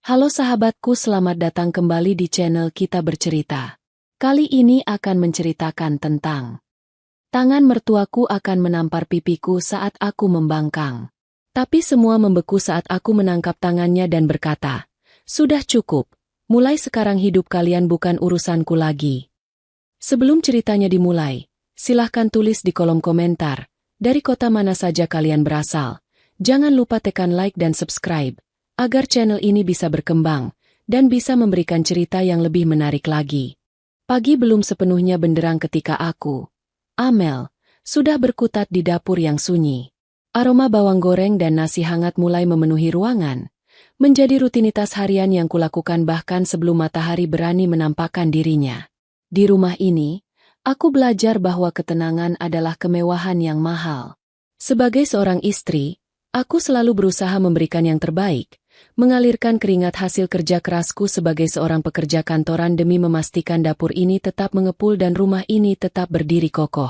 Halo sahabatku, selamat datang kembali di channel Kita Bercerita. Kali ini akan menceritakan tentang tangan mertuaku akan menampar pipiku saat aku membangkang. Tapi semua membeku saat aku menangkap tangannya dan berkata, "Sudah cukup, mulai sekarang hidup kalian bukan urusanku lagi." Sebelum ceritanya dimulai, silahkan tulis di kolom komentar, dari kota mana saja kalian berasal. Jangan lupa tekan like dan subscribe, agar channel ini bisa berkembang, dan bisa memberikan cerita yang lebih menarik lagi. Pagi belum sepenuhnya benderang ketika aku, Amel, sudah berkutat di dapur yang sunyi. Aroma bawang goreng dan nasi hangat mulai memenuhi ruangan, menjadi rutinitas harian yang kulakukan bahkan sebelum matahari berani menampakkan dirinya. Di rumah ini, aku belajar bahwa ketenangan adalah kemewahan yang mahal. Sebagai seorang istri, aku selalu berusaha memberikan yang terbaik, mengalirkan keringat hasil kerja kerasku sebagai seorang pekerja kantoran demi memastikan dapur ini tetap mengepul dan rumah ini tetap berdiri kokoh.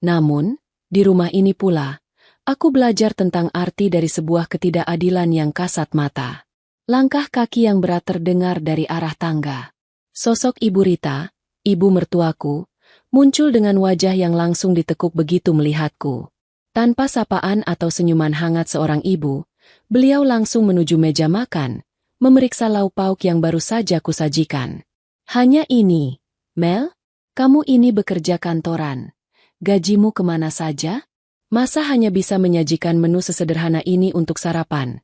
Namun, di rumah ini pula, aku belajar tentang arti dari sebuah ketidakadilan yang kasat mata. Langkah kaki yang berat terdengar dari arah tangga. Sosok Ibu Rita, ibu mertuaku, muncul dengan wajah yang langsung ditekuk begitu melihatku. Tanpa sapaan atau senyuman hangat seorang ibu, beliau langsung menuju meja makan, memeriksa lauk pauk yang baru saja kusajikan. "Hanya ini, Mel? Kamu ini bekerja kantoran. Gajimu kemana saja? Masa hanya bisa menyajikan menu sesederhana ini untuk sarapan?"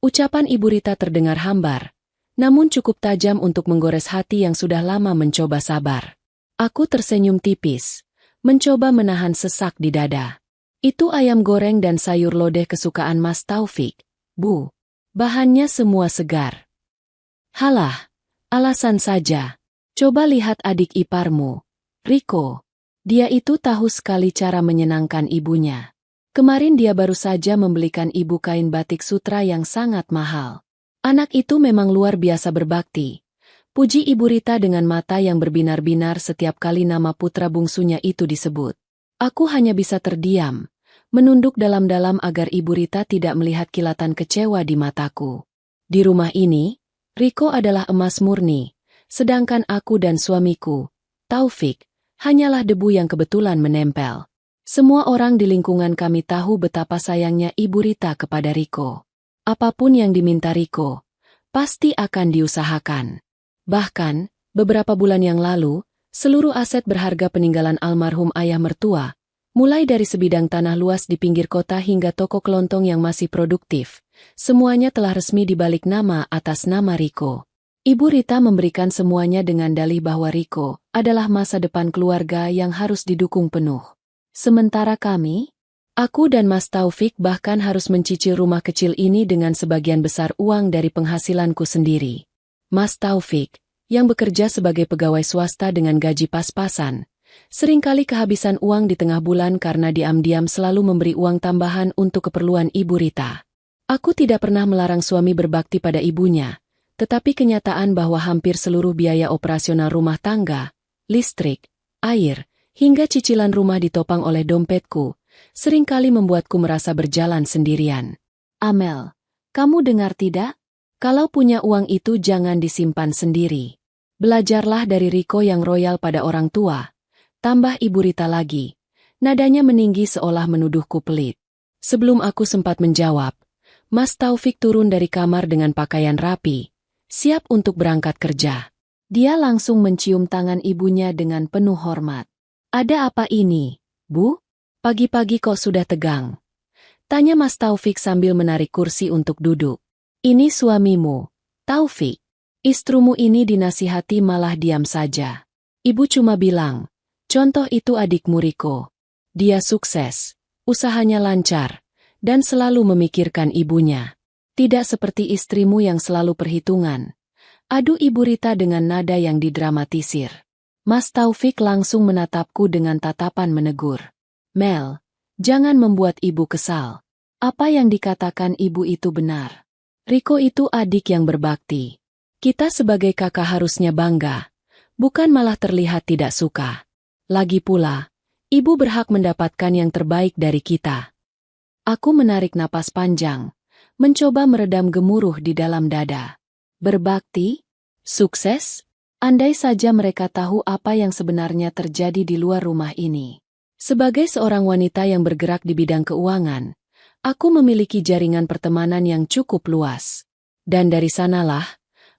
Ucapan Ibu Rita terdengar hambar, namun cukup tajam untuk menggores hati yang sudah lama mencoba sabar. Aku tersenyum tipis, mencoba menahan sesak di dada. "Itu ayam goreng dan sayur lodeh kesukaan Mas Taufik, Bu. Bahannya semua segar." "Halah, alasan saja. Coba lihat adik iparmu, Riko. Dia itu tahu sekali cara menyenangkan ibunya. Kemarin dia baru saja membelikan ibu kain batik sutra yang sangat mahal. Anak itu memang luar biasa berbakti." Puji Ibu Rita dengan mata yang berbinar-binar setiap kali nama putra bungsunya itu disebut. Aku hanya bisa terdiam, menunduk dalam-dalam agar Ibu Rita tidak melihat kilatan kecewa di mataku. Di rumah ini, Riko adalah emas murni, sedangkan aku dan suamiku, Taufik, hanyalah debu yang kebetulan menempel. Semua orang di lingkungan kami tahu betapa sayangnya Ibu Rita kepada Riko. Apapun yang diminta Riko, pasti akan diusahakan. Bahkan, beberapa bulan yang lalu, seluruh aset berharga peninggalan almarhum ayah mertua, mulai dari sebidang tanah luas di pinggir kota hingga toko kelontong yang masih produktif, semuanya telah resmi dibalik nama atas nama Riko. Ibu Rita memberikan semuanya dengan dalih bahwa Riko adalah masa depan keluarga yang harus didukung penuh. Sementara kami, aku dan Mas Taufik bahkan harus mencicil rumah kecil ini dengan sebagian besar uang dari penghasilanku sendiri. Mas Taufik, yang bekerja sebagai pegawai swasta dengan gaji pas-pasan, seringkali kehabisan uang di tengah bulan karena diam-diam selalu memberi uang tambahan untuk keperluan Ibu Rita. Aku tidak pernah melarang suami berbakti pada ibunya, tetapi kenyataan bahwa hampir seluruh biaya operasional rumah tangga, listrik, air, hingga cicilan rumah ditopang oleh dompetku, seringkali membuatku merasa berjalan sendirian. "Amel, kamu dengar tidak? Kalau punya uang itu jangan disimpan sendiri. Belajarlah dari Riko yang royal pada orang tua," tambah Ibu Rita lagi. Nadanya meninggi seolah menuduhku pelit. Sebelum aku sempat menjawab, Mas Taufik turun dari kamar dengan pakaian rapi, siap untuk berangkat kerja. Dia langsung mencium tangan ibunya dengan penuh hormat. "Ada apa ini, Bu? Pagi-pagi kok sudah tegang?" tanya Mas Taufik sambil menarik kursi untuk duduk. "Ini suamimu, Taufik. Istrimu ini dinasihati malah diam saja. Ibu cuma bilang, contoh itu adikmu Riko. Dia sukses, usahanya lancar, dan selalu memikirkan ibunya. Tidak seperti istrimu yang selalu perhitungan." Adu Ibu Rita dengan nada yang didramatisir. Mas Taufik langsung menatapku dengan tatapan menegur. "Mel, jangan membuat ibu kesal. Apa yang dikatakan ibu itu benar. Riko itu adik yang berbakti. Kita sebagai kakak harusnya bangga, bukan malah terlihat tidak suka. Lagi pula, ibu berhak mendapatkan yang terbaik dari kita." Aku menarik napas panjang, mencoba meredam gemuruh di dalam dada. Berbakti? Sukses? Andai saja mereka tahu apa yang sebenarnya terjadi di luar rumah ini. Sebagai seorang wanita yang bergerak di bidang keuangan, aku memiliki jaringan pertemanan yang cukup luas. Dan dari sanalah,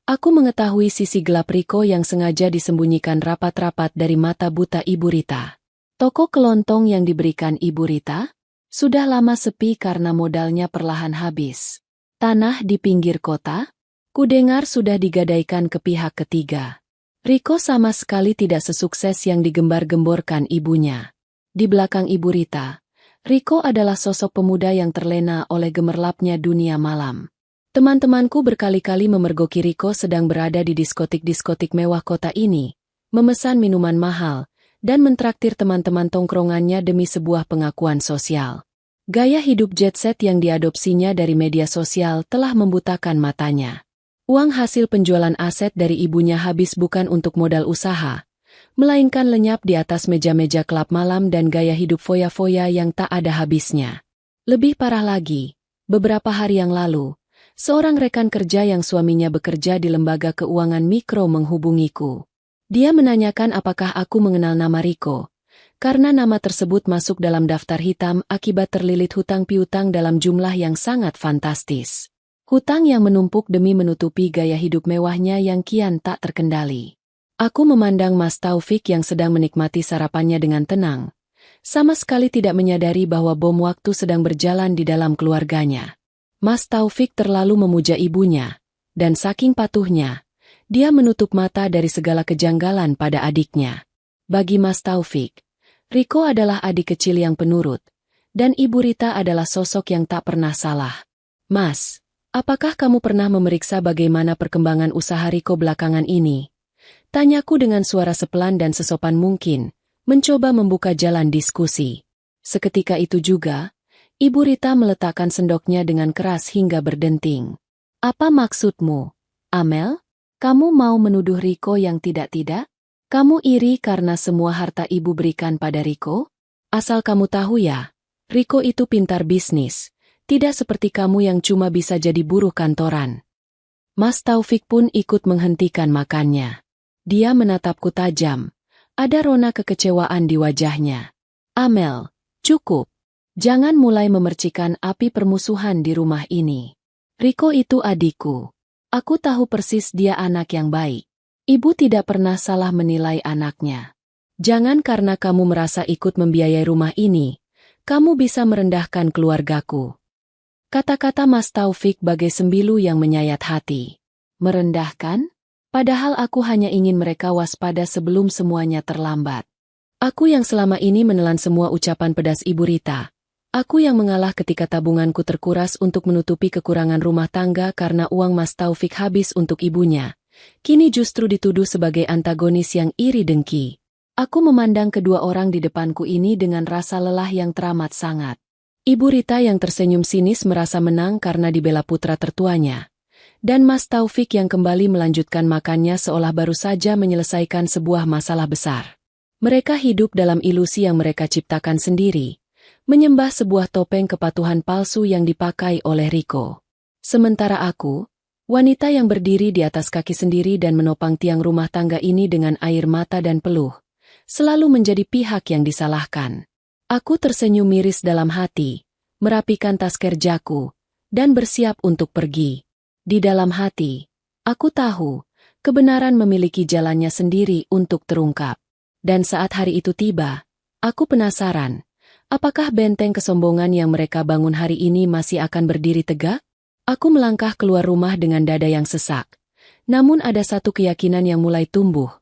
aku mengetahui sisi gelap Riko yang sengaja disembunyikan rapat-rapat dari mata buta Ibu Rita. Toko kelontong yang diberikan Ibu Rita sudah lama sepi karena modalnya perlahan habis. Tanah di pinggir kota, kudengar sudah digadaikan ke pihak ketiga. Riko sama sekali tidak sesukses yang digembar-gemborkan ibunya. Di belakang Ibu Rita, Riko adalah sosok pemuda yang terlena oleh gemerlapnya dunia malam. Teman-temanku berkali-kali memergoki Riko sedang berada di diskotik-diskotik mewah kota ini, memesan minuman mahal, dan mentraktir teman-teman tongkrongannya demi sebuah pengakuan sosial. Gaya hidup jet set yang diadopsinya dari media sosial telah membutakan matanya. Uang hasil penjualan aset dari ibunya habis bukan untuk modal usaha, melainkan lenyap di atas meja-meja klub malam dan gaya hidup foya-foya yang tak ada habisnya. Lebih parah lagi, beberapa hari yang lalu, seorang rekan kerja yang suaminya bekerja di lembaga keuangan mikro menghubungiku. Dia menanyakan apakah aku mengenal nama Riko, karena nama tersebut masuk dalam daftar hitam akibat terlilit hutang piutang dalam jumlah yang sangat fantastis. Hutang yang menumpuk demi menutupi gaya hidup mewahnya yang kian tak terkendali. Aku memandang Mas Taufik yang sedang menikmati sarapannya dengan tenang, sama sekali tidak menyadari bahwa bom waktu sedang berjalan di dalam keluarganya. Mas Taufik terlalu memuja ibunya, dan saking patuhnya, dia menutup mata dari segala kejanggalan pada adiknya. Bagi Mas Taufik, Riko adalah adik kecil yang penurut, dan Ibu Rita adalah sosok yang tak pernah salah. Mas, apakah kamu pernah memeriksa bagaimana perkembangan usaha Riko belakangan ini? Tanyaku dengan suara sepelan dan sesopan mungkin, mencoba membuka jalan diskusi. Seketika itu juga, Ibu Rita meletakkan sendoknya dengan keras hingga berdenting. Apa maksudmu, Amel? Kamu mau menuduh Riko yang tidak-tidak? Kamu iri karena semua harta ibu berikan pada Riko? Asal kamu tahu ya, Riko itu pintar bisnis. Tidak seperti kamu yang cuma bisa jadi buruh kantoran. Mas Taufik pun ikut menghentikan makannya. Dia menatapku tajam. Ada rona kekecewaan di wajahnya. Amel, cukup. Jangan mulai memercikan api permusuhan di rumah ini. Riko itu adikku. Aku tahu persis dia anak yang baik. Ibu tidak pernah salah menilai anaknya. Jangan karena kamu merasa ikut membiayai rumah ini, kamu bisa merendahkan keluargaku. Kata-kata Mas Taufik bagai sembilu yang menyayat hati. Merendahkan? Padahal aku hanya ingin mereka waspada sebelum semuanya terlambat. Aku yang selama ini menelan semua ucapan pedas Ibu Rita. Aku yang mengalah ketika tabunganku terkuras untuk menutupi kekurangan rumah tangga karena uang Mas Taufik habis untuk ibunya. Kini justru dituduh sebagai antagonis yang iri dengki. Aku memandang kedua orang di depanku ini dengan rasa lelah yang teramat sangat. Ibu Rita yang tersenyum sinis merasa menang karena dibela putra tertuanya. Dan Mas Taufik yang kembali melanjutkan makannya seolah baru saja menyelesaikan sebuah masalah besar. Mereka hidup dalam ilusi yang mereka ciptakan sendiri, menyembah sebuah topeng kepatuhan palsu yang dipakai oleh Riko. Sementara aku, wanita yang berdiri di atas kaki sendiri dan menopang tiang rumah tangga ini dengan air mata dan peluh, selalu menjadi pihak yang disalahkan. Aku tersenyum miris dalam hati, merapikan tas kerjaku, dan bersiap untuk pergi. Di dalam hati, aku tahu, kebenaran memiliki jalannya sendiri untuk terungkap. Dan saat hari itu tiba, aku penasaran, apakah benteng kesombongan yang mereka bangun hari ini masih akan berdiri tegak? Aku melangkah keluar rumah dengan dada yang sesak. Namun ada satu keyakinan yang mulai tumbuh.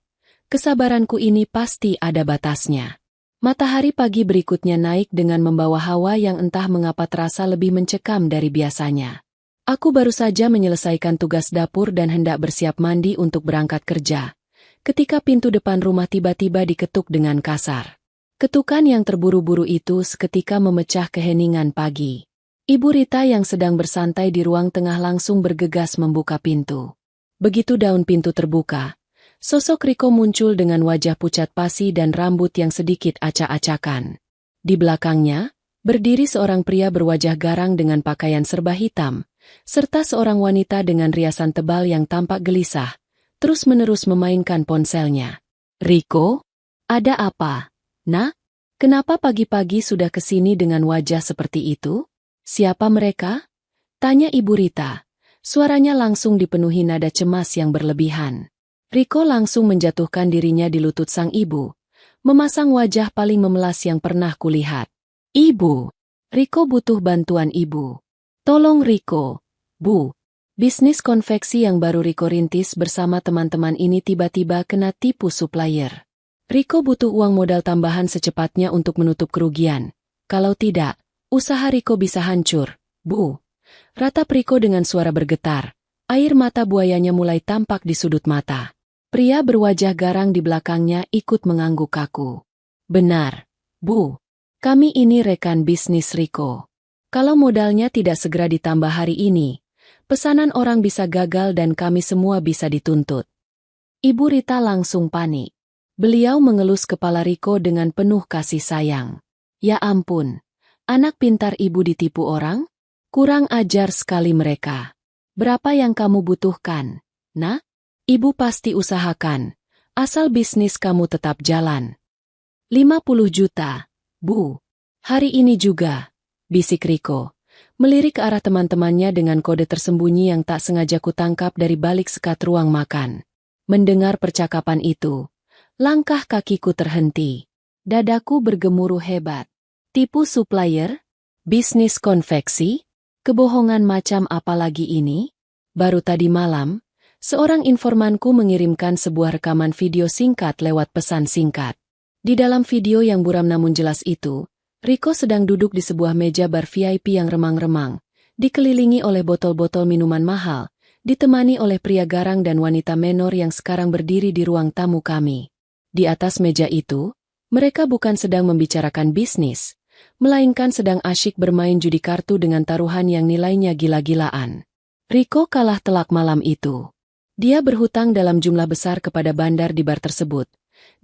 Kesabaranku ini pasti ada batasnya. Matahari pagi berikutnya naik dengan membawa hawa yang entah mengapa terasa lebih mencekam dari biasanya. Aku baru saja menyelesaikan tugas dapur dan hendak bersiap mandi untuk berangkat kerja, ketika pintu depan rumah tiba-tiba diketuk dengan kasar. Ketukan yang terburu-buru itu seketika memecah keheningan pagi. Ibu Rita yang sedang bersantai di ruang tengah langsung bergegas membuka pintu. Begitu daun pintu terbuka, sosok Riko muncul dengan wajah pucat pasi dan rambut yang sedikit acak-acakan. Di belakangnya, berdiri seorang pria berwajah garang dengan pakaian serba hitam, serta seorang wanita dengan riasan tebal yang tampak gelisah, terus-menerus memainkan ponselnya. "Riko? Ada apa? Nak? Kenapa pagi-pagi sudah kesini dengan wajah seperti itu? Siapa mereka?" tanya Ibu Rita. Suaranya langsung dipenuhi nada cemas yang berlebihan. Riko langsung menjatuhkan dirinya di lutut sang ibu, memasang wajah paling memelas yang pernah kulihat. "Ibu, Riko butuh bantuan ibu. Tolong Riko, Bu." Bisnis konveksi yang baru Riko rintis bersama teman-teman ini tiba-tiba kena tipu supplier. Riko butuh uang modal tambahan secepatnya untuk menutup kerugian. Kalau tidak, usaha Riko bisa hancur, Bu. Ratap Riko dengan suara bergetar. Air mata buayanya mulai tampak di sudut mata. Pria berwajah garang di belakangnya ikut mengangguk kaku. "Benar, Bu. Kami ini rekan bisnis Riko. Kalau modalnya tidak segera ditambah hari ini, pesanan orang bisa gagal dan kami semua bisa dituntut." Ibu Rita langsung panik. Beliau mengelus kepala Riko dengan penuh kasih sayang. "Ya ampun, anak pintar ibu ditipu orang? Kurang ajar sekali mereka. Berapa yang kamu butuhkan, Nak? Ibu pasti usahakan, asal bisnis kamu tetap jalan." 50 juta, Bu. Hari ini juga, bisik Riko. Melirik ke arah teman-temannya dengan kode tersembunyi yang tak sengaja kutangkap dari balik sekat ruang makan. Mendengar percakapan itu, langkah kakiku terhenti. Dadaku bergemuruh hebat. Tipu supplier? Bisnis konveksi? Kebohongan macam apa lagi ini? Baru tadi malam, seorang informanku mengirimkan sebuah rekaman video singkat lewat pesan singkat. Di dalam video yang buram namun jelas itu, Riko sedang duduk di sebuah meja bar VIP yang remang-remang, dikelilingi oleh botol-botol minuman mahal, ditemani oleh pria garang dan wanita menor yang sekarang berdiri di ruang tamu kami. Di atas meja itu, mereka bukan sedang membicarakan bisnis, melainkan sedang asyik bermain judi kartu dengan taruhan yang nilainya gila-gilaan. Riko kalah telak malam itu. Dia berhutang dalam jumlah besar kepada bandar di bar tersebut,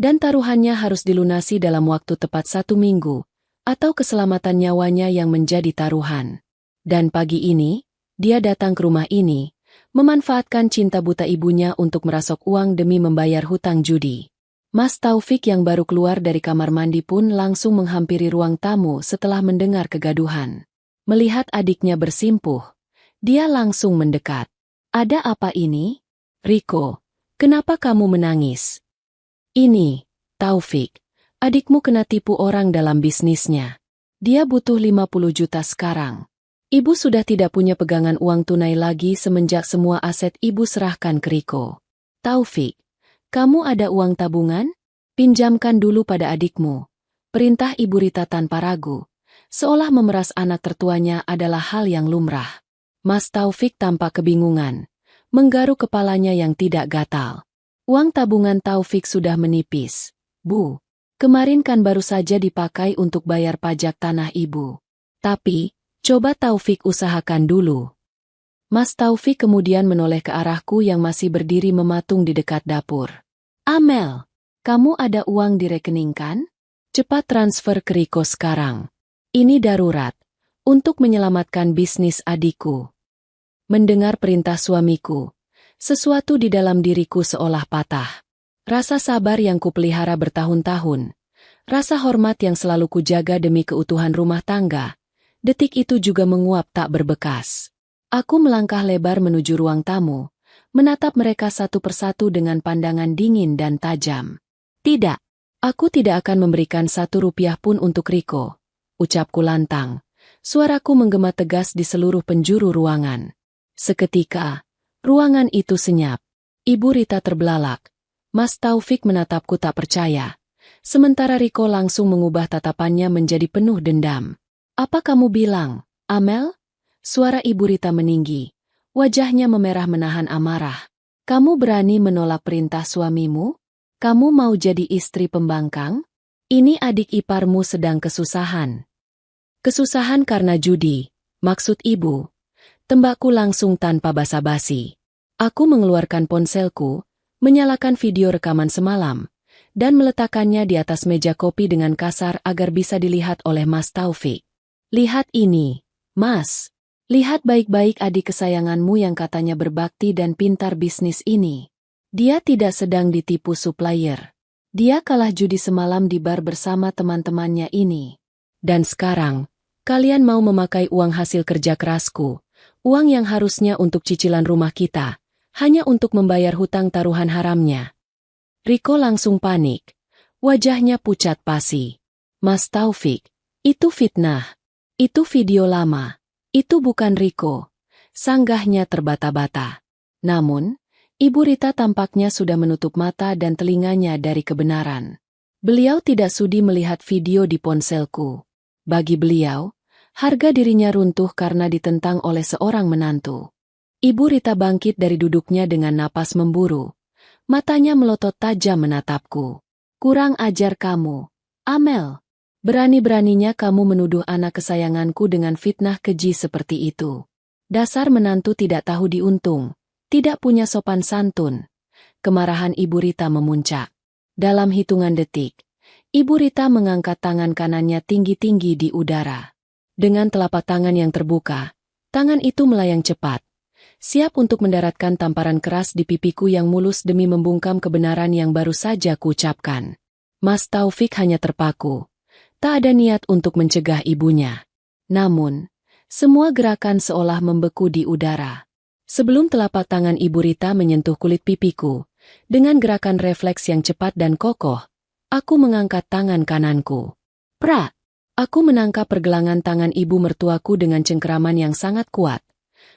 dan taruhannya harus dilunasi dalam waktu tepat 1 minggu, atau keselamatan nyawanya yang menjadi taruhan. Dan pagi ini, dia datang ke rumah ini, memanfaatkan cinta buta ibunya untuk merasuk uang demi membayar hutang judi. Mas Taufik yang baru keluar dari kamar mandi pun langsung menghampiri ruang tamu setelah mendengar kegaduhan. Melihat adiknya bersimpuh, dia langsung mendekat. "Ada apa ini? Riko, kenapa kamu menangis?" "Ini, Taufik, adikmu kena tipu orang dalam bisnisnya. Dia butuh 50 juta sekarang. Ibu sudah tidak punya pegangan uang tunai lagi semenjak semua aset ibu serahkan ke Riko. Taufik, kamu ada uang tabungan? Pinjamkan dulu pada adikmu." Perintah Ibu Rita tanpa ragu, seolah memeras anak tertuanya adalah hal yang lumrah. Mas Taufik tampak kebingungan, menggaruk kepalanya yang tidak gatal. Uang tabungan Taufik sudah menipis. "Bu, kemarin kan baru saja dipakai untuk bayar pajak tanah ibu. Tapi, coba Taufik usahakan dulu." Mas Taufik kemudian menoleh ke arahku yang masih berdiri mematung di dekat dapur. "Amel, kamu ada uang di rekening kan? Cepat transfer ke Riko sekarang. Ini darurat, untuk menyelamatkan bisnis adikku." Mendengar perintah suamiku, sesuatu di dalam diriku seolah patah. Rasa sabar yang kupelihara bertahun-tahun, rasa hormat yang selalu kujaga demi keutuhan rumah tangga, detik itu juga menguap tak berbekas. Aku melangkah lebar menuju ruang tamu, menatap mereka satu persatu dengan pandangan dingin dan tajam. "Tidak, aku tidak akan memberikan 1 rupiah pun untuk Riko," ucapku lantang. Suaraku menggema tegas di seluruh penjuru ruangan. Seketika, ruangan itu senyap. Ibu Rita terbelalak. Mas Taufik menatapku tak percaya. Sementara Riko langsung mengubah tatapannya menjadi penuh dendam. "Apa kamu bilang, Amel?" Suara Ibu Rita meninggi. Wajahnya memerah menahan amarah. "Kamu berani menolak perintah suamimu? Kamu mau jadi istri pembangkang? Ini adik iparmu sedang kesusahan." "Kesusahan karena judi, maksud ibu?" Tembakku langsung tanpa basa-basi. Aku mengeluarkan ponselku, menyalakan video rekaman semalam, dan meletakkannya di atas meja kopi dengan kasar agar bisa dilihat oleh Mas Taufik. "Lihat ini, Mas." Lihat baik-baik adik kesayanganmu yang katanya berbakti dan pintar bisnis ini. Dia tidak sedang ditipu supplier. Dia kalah judi semalam di bar bersama teman-temannya ini. Dan sekarang, kalian mau memakai uang hasil kerja kerasku, uang yang harusnya untuk cicilan rumah kita, hanya untuk membayar hutang taruhan haramnya. Riko langsung panik. Wajahnya pucat pasi. Mas Taufik, itu fitnah. Itu video lama. Itu bukan Riko. Sanggahnya terbata-bata. Namun, Ibu Rita tampaknya sudah menutup mata dan telinganya dari kebenaran. Beliau tidak sudi melihat video di ponselku. Bagi beliau, harga dirinya runtuh karena ditentang oleh seorang menantu. Ibu Rita bangkit dari duduknya dengan napas memburu. Matanya melotot tajam menatapku. Kurang ajar kamu, Amel. Berani-beraninya kamu menuduh anak kesayanganku dengan fitnah keji seperti itu. Dasar menantu tidak tahu diuntung, tidak punya sopan santun. Kemarahan Ibu Rita memuncak. Dalam hitungan detik, Ibu Rita mengangkat tangan kanannya tinggi-tinggi di udara. Dengan telapak tangan yang terbuka, tangan itu melayang cepat, siap untuk mendaratkan tamparan keras di pipiku yang mulus demi membungkam kebenaran yang baru saja kuucapkan. Mas Taufik hanya terpaku. Tak ada niat untuk mencegah ibunya. Namun, semua gerakan seolah membeku di udara. Sebelum telapak tangan Ibu Rita menyentuh kulit pipiku, dengan gerakan refleks yang cepat dan kokoh, aku mengangkat tangan kananku. Prak! Aku menangkap pergelangan tangan ibu mertuaku dengan cengkeraman yang sangat kuat,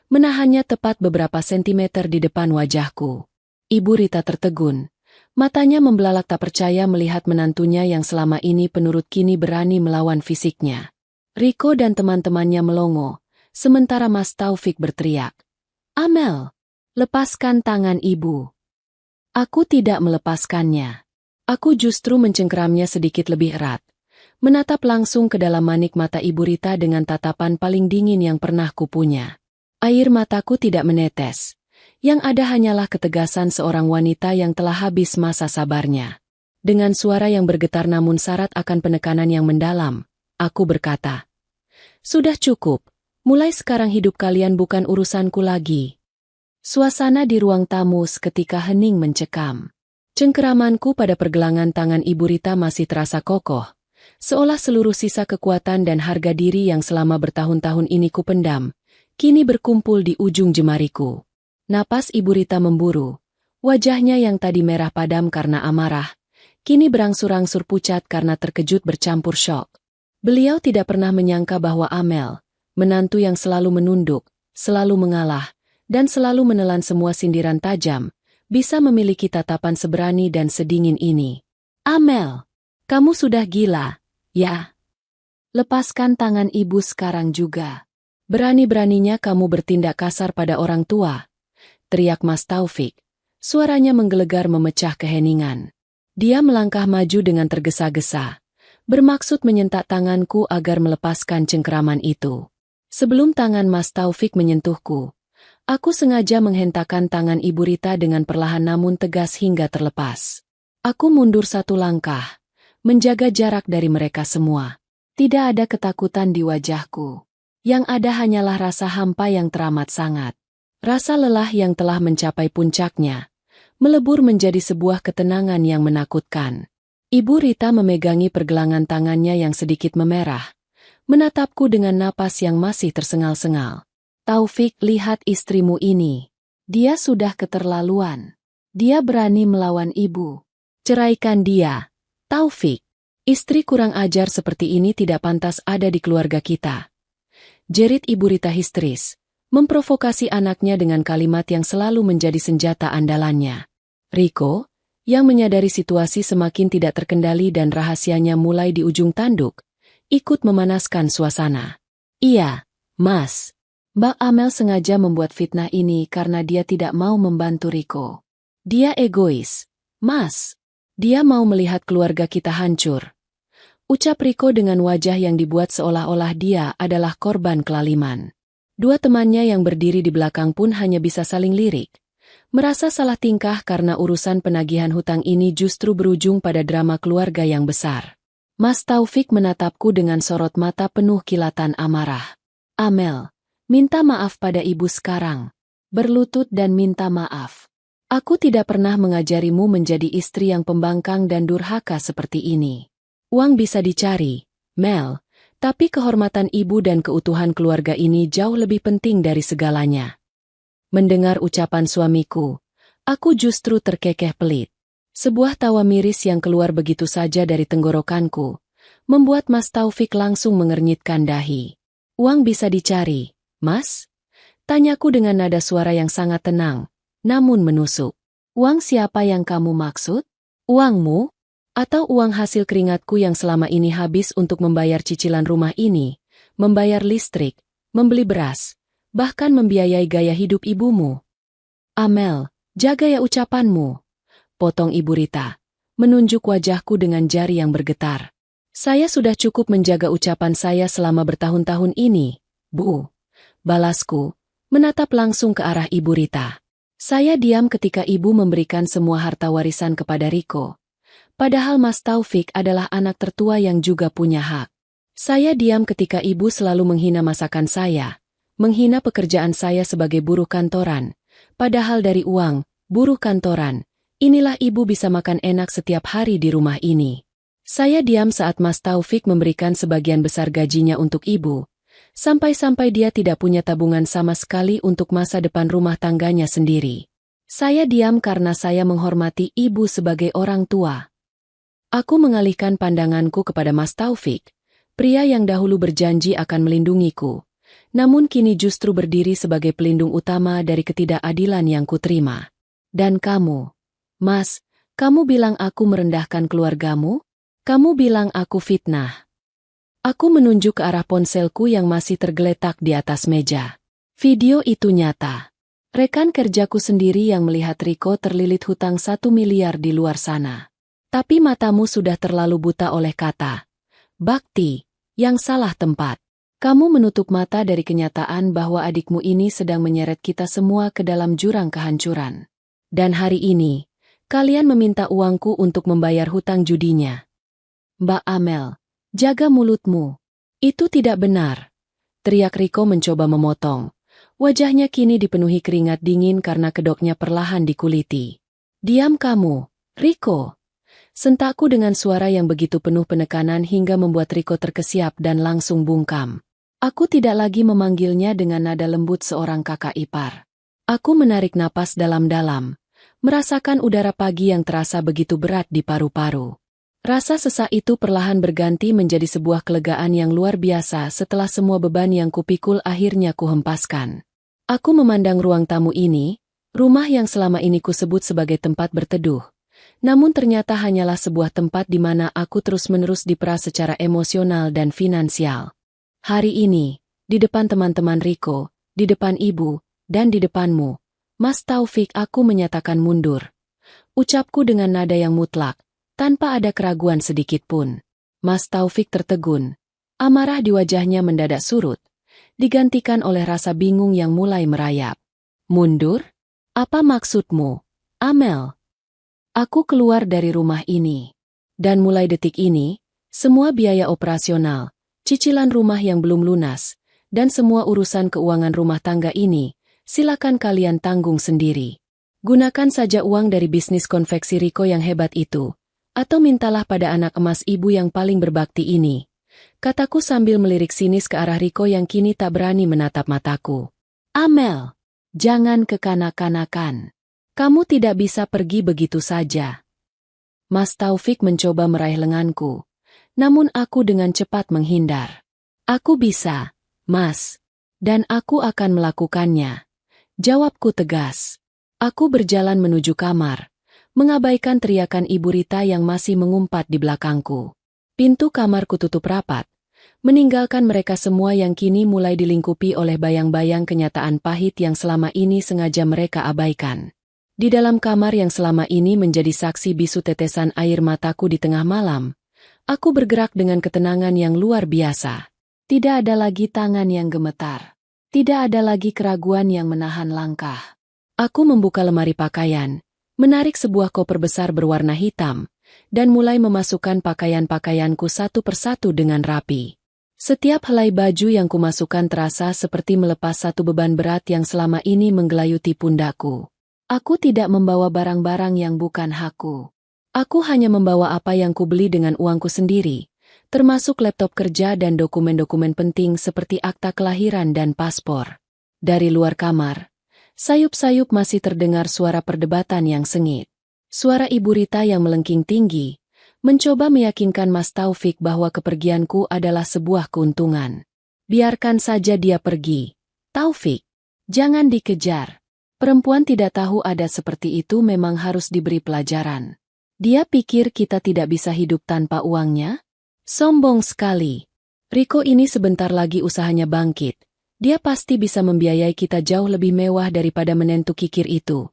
menahannya tepat beberapa sentimeter di depan wajahku. Ibu Rita tertegun. Matanya membelalak tak percaya melihat menantunya yang selama ini penurut kini berani melawan fisiknya. Riko dan teman-temannya melongo, sementara Mas Taufik berteriak, "Amel, lepaskan tangan ibu." Aku tidak melepaskannya. Aku justru mencengkeramnya sedikit lebih erat, menatap langsung ke dalam manik mata Ibu Rita dengan tatapan paling dingin yang pernah kupunya. Air mataku tidak menetes. Yang ada hanyalah ketegasan seorang wanita yang telah habis masa sabarnya. Dengan suara yang bergetar namun syarat akan penekanan yang mendalam, aku berkata, "Sudah cukup, mulai sekarang hidup kalian bukan urusanku lagi." Suasana di ruang tamu seketika hening mencekam. Cengkeramanku pada pergelangan tangan Ibu Rita masih terasa kokoh, seolah seluruh sisa kekuatan dan harga diri yang selama bertahun-tahun ini kupendam, kini berkumpul di ujung jemariku. Napas Ibu Rita memburu. Wajahnya yang tadi merah padam karena amarah, kini berangsur-angsur pucat karena terkejut bercampur syok. Beliau tidak pernah menyangka bahwa Amel, menantu yang selalu menunduk, selalu mengalah, dan selalu menelan semua sindiran tajam, bisa memiliki tatapan seberani dan sedingin ini. "Amel, kamu sudah gila, ya? Lepaskan tangan ibu sekarang juga. Berani-beraninya kamu bertindak kasar pada orang tua," teriak Mas Taufik. Suaranya menggelegar memecah keheningan. Dia melangkah maju dengan tergesa-gesa, bermaksud menyentak tanganku agar melepaskan cengkeraman itu. Sebelum tangan Mas Taufik menyentuhku, aku sengaja menghentakkan tangan Ibu Rita dengan perlahan namun tegas hingga terlepas. Aku mundur satu langkah, menjaga jarak dari mereka semua. Tidak ada ketakutan di wajahku. Yang ada hanyalah rasa hampa yang teramat sangat. Rasa lelah yang telah mencapai puncaknya, melebur menjadi sebuah ketenangan yang menakutkan. Ibu Rita memegangi pergelangan tangannya yang sedikit memerah, menatapku dengan napas yang masih tersengal-sengal. "Taufik, lihat istrimu ini. Dia sudah keterlaluan. Dia berani melawan ibu. Ceraikan dia, Taufik. Istri kurang ajar seperti ini tidak pantas ada di keluarga kita." Jerit Ibu Rita histeris, memprovokasi anaknya dengan kalimat yang selalu menjadi senjata andalannya. Riko, yang menyadari situasi semakin tidak terkendali dan rahasianya mulai di ujung tanduk, ikut memanaskan suasana. "Iya, Mas. Mbak Amel sengaja membuat fitnah ini karena dia tidak mau membantu Riko. Dia egois, Mas. Dia mau melihat keluarga kita hancur," ucap Riko dengan wajah yang dibuat seolah-olah dia adalah korban kelaliman. Dua temannya yang berdiri di belakang pun hanya bisa saling lirik, merasa salah tingkah karena urusan penagihan hutang ini justru berujung pada drama keluarga yang besar. Mas Taufik menatapku dengan sorot mata penuh kilatan amarah. "Amel, Minta maaf pada ibu sekarang. Berlutut dan minta maaf. Aku tidak pernah mengajarimu menjadi istri yang pembangkang dan durhaka seperti ini. Uang bisa dicari, Mel, tapi kehormatan ibu dan keutuhan keluarga ini jauh lebih penting dari segalanya. Mendengar ucapan suamiku, aku justru terkekeh pelit. Sebuah tawa miris yang keluar begitu saja dari tenggorokanku, membuat Mas Taufik langsung mengernyitkan dahi. Uang bisa dicari, Mas? Tanyaku dengan nada suara yang sangat tenang, namun menusuk. Uang siapa yang kamu maksud? Uangmu? Atau uang hasil keringatku yang selama ini habis untuk membayar cicilan rumah ini, membayar listrik, membeli beras, bahkan membiayai gaya hidup ibumu? Amel, jaga ya ucapanmu. Potong Ibu Rita, menunjuk wajahku dengan jari yang bergetar. Saya sudah cukup menjaga ucapan saya selama bertahun-tahun ini, Bu. Balasku, menatap langsung ke arah Ibu Rita. Saya diam ketika ibu memberikan semua harta warisan kepada Riko. Padahal Mas Taufik adalah anak tertua yang juga punya hak. Saya diam ketika ibu selalu menghina masakan saya, menghina pekerjaan saya sebagai buruh kantoran. Padahal dari uang, buruh kantoran, inilah ibu bisa makan enak setiap hari di rumah ini. Saya diam saat Mas Taufik memberikan sebagian besar gajinya untuk ibu, sampai-sampai dia tidak punya tabungan sama sekali untuk masa depan rumah tangganya sendiri. Saya diam karena saya menghormati ibu sebagai orang tua. Aku mengalihkan pandanganku kepada Mas Taufik, pria yang dahulu berjanji akan melindungiku, namun kini justru berdiri sebagai pelindung utama dari ketidakadilan yang kuterima. Dan kamu, Mas, kamu bilang aku merendahkan keluargamu? Kamu bilang aku fitnah. Aku menunjuk ke arah ponselku yang masih tergeletak di atas meja. Video itu nyata. Rekan kerjaku sendiri yang melihat Riko terlilit hutang 1 miliar di luar sana. Tapi matamu sudah terlalu buta oleh kata bakti, yang salah tempat. Kamu menutup mata dari kenyataan bahwa adikmu ini sedang menyeret kita semua ke dalam jurang kehancuran. Dan hari ini, kalian meminta uangku untuk membayar hutang judinya. Mbak Amel, jaga mulutmu. Itu tidak benar. Teriak Riko mencoba memotong. Wajahnya kini dipenuhi keringat dingin karena kedoknya perlahan dikuliti. Diam kamu, Riko. Sentakku dengan suara yang begitu penuh penekanan hingga membuat Riko terkesiap dan langsung bungkam. Aku tidak lagi memanggilnya dengan nada lembut seorang kakak ipar. Aku menarik napas dalam-dalam, merasakan udara pagi yang terasa begitu berat di paru-paru. Rasa sesak itu perlahan berganti menjadi sebuah kelegaan yang luar biasa setelah semua beban yang kupikul akhirnya kuhempaskan. Aku memandang ruang tamu ini, rumah yang selama ini kusebut sebagai tempat berteduh. Namun ternyata hanyalah sebuah tempat di mana aku terus-menerus diperas secara emosional dan finansial. Hari ini, di depan teman-teman Riko, di depan ibu, dan di depanmu, Mas Taufik, aku menyatakan mundur. Ucapku dengan nada yang mutlak, tanpa ada keraguan sedikit pun. Mas Taufik tertegun. Amarah di wajahnya mendadak surut, digantikan oleh rasa bingung yang mulai merayap. Mundur? Apa maksudmu, Amel? Aku keluar dari rumah ini. Dan mulai detik ini, semua biaya operasional, cicilan rumah yang belum lunas, dan semua urusan keuangan rumah tangga ini, silakan kalian tanggung sendiri. Gunakan saja uang dari bisnis konveksi Riko yang hebat itu, atau mintalah pada anak emas ibu yang paling berbakti ini. Kataku sambil melirik sinis ke arah Riko yang kini tak berani menatap mataku. Amel, jangan kekanak-kanakan. Kamu tidak bisa pergi begitu saja. Mas Taufik mencoba meraih lenganku, namun aku dengan cepat menghindar. Aku bisa, Mas, dan aku akan melakukannya. Jawabku tegas. Aku berjalan menuju kamar, mengabaikan teriakan Ibu Rita yang masih mengumpat di belakangku. Pintu kamarku tutup rapat, meninggalkan mereka semua yang kini mulai dilingkupi oleh bayang-bayang kenyataan pahit yang selama ini sengaja mereka abaikan. Di dalam kamar yang selama ini menjadi saksi bisu tetesan air mataku di tengah malam, aku bergerak dengan ketenangan yang luar biasa. Tidak ada lagi tangan yang gemetar. Tidak ada lagi keraguan yang menahan langkah. Aku membuka lemari pakaian, menarik sebuah koper besar berwarna hitam, dan mulai memasukkan pakaian-pakaianku satu persatu dengan rapi. Setiap helai baju yang kumasukkan terasa seperti melepas satu beban berat yang selama ini menggelayuti pundakku. Aku tidak membawa barang-barang yang bukan hakku. Aku hanya membawa apa yang kubeli dengan uangku sendiri, termasuk laptop kerja dan dokumen-dokumen penting seperti akta kelahiran dan paspor. Dari luar kamar, sayup-sayup masih terdengar suara perdebatan yang sengit. Suara Ibu Rita yang melengking tinggi, mencoba meyakinkan Mas Taufik bahwa kepergianku adalah sebuah keuntungan. Biarkan saja dia pergi. Taufik, jangan dikejar. Perempuan tidak tahu ada seperti itu memang harus diberi pelajaran. Dia pikir kita tidak bisa hidup tanpa uangnya? Sombong sekali. Riko ini sebentar lagi usahanya bangkit. Dia pasti bisa membiayai kita jauh lebih mewah daripada menentu kikir itu.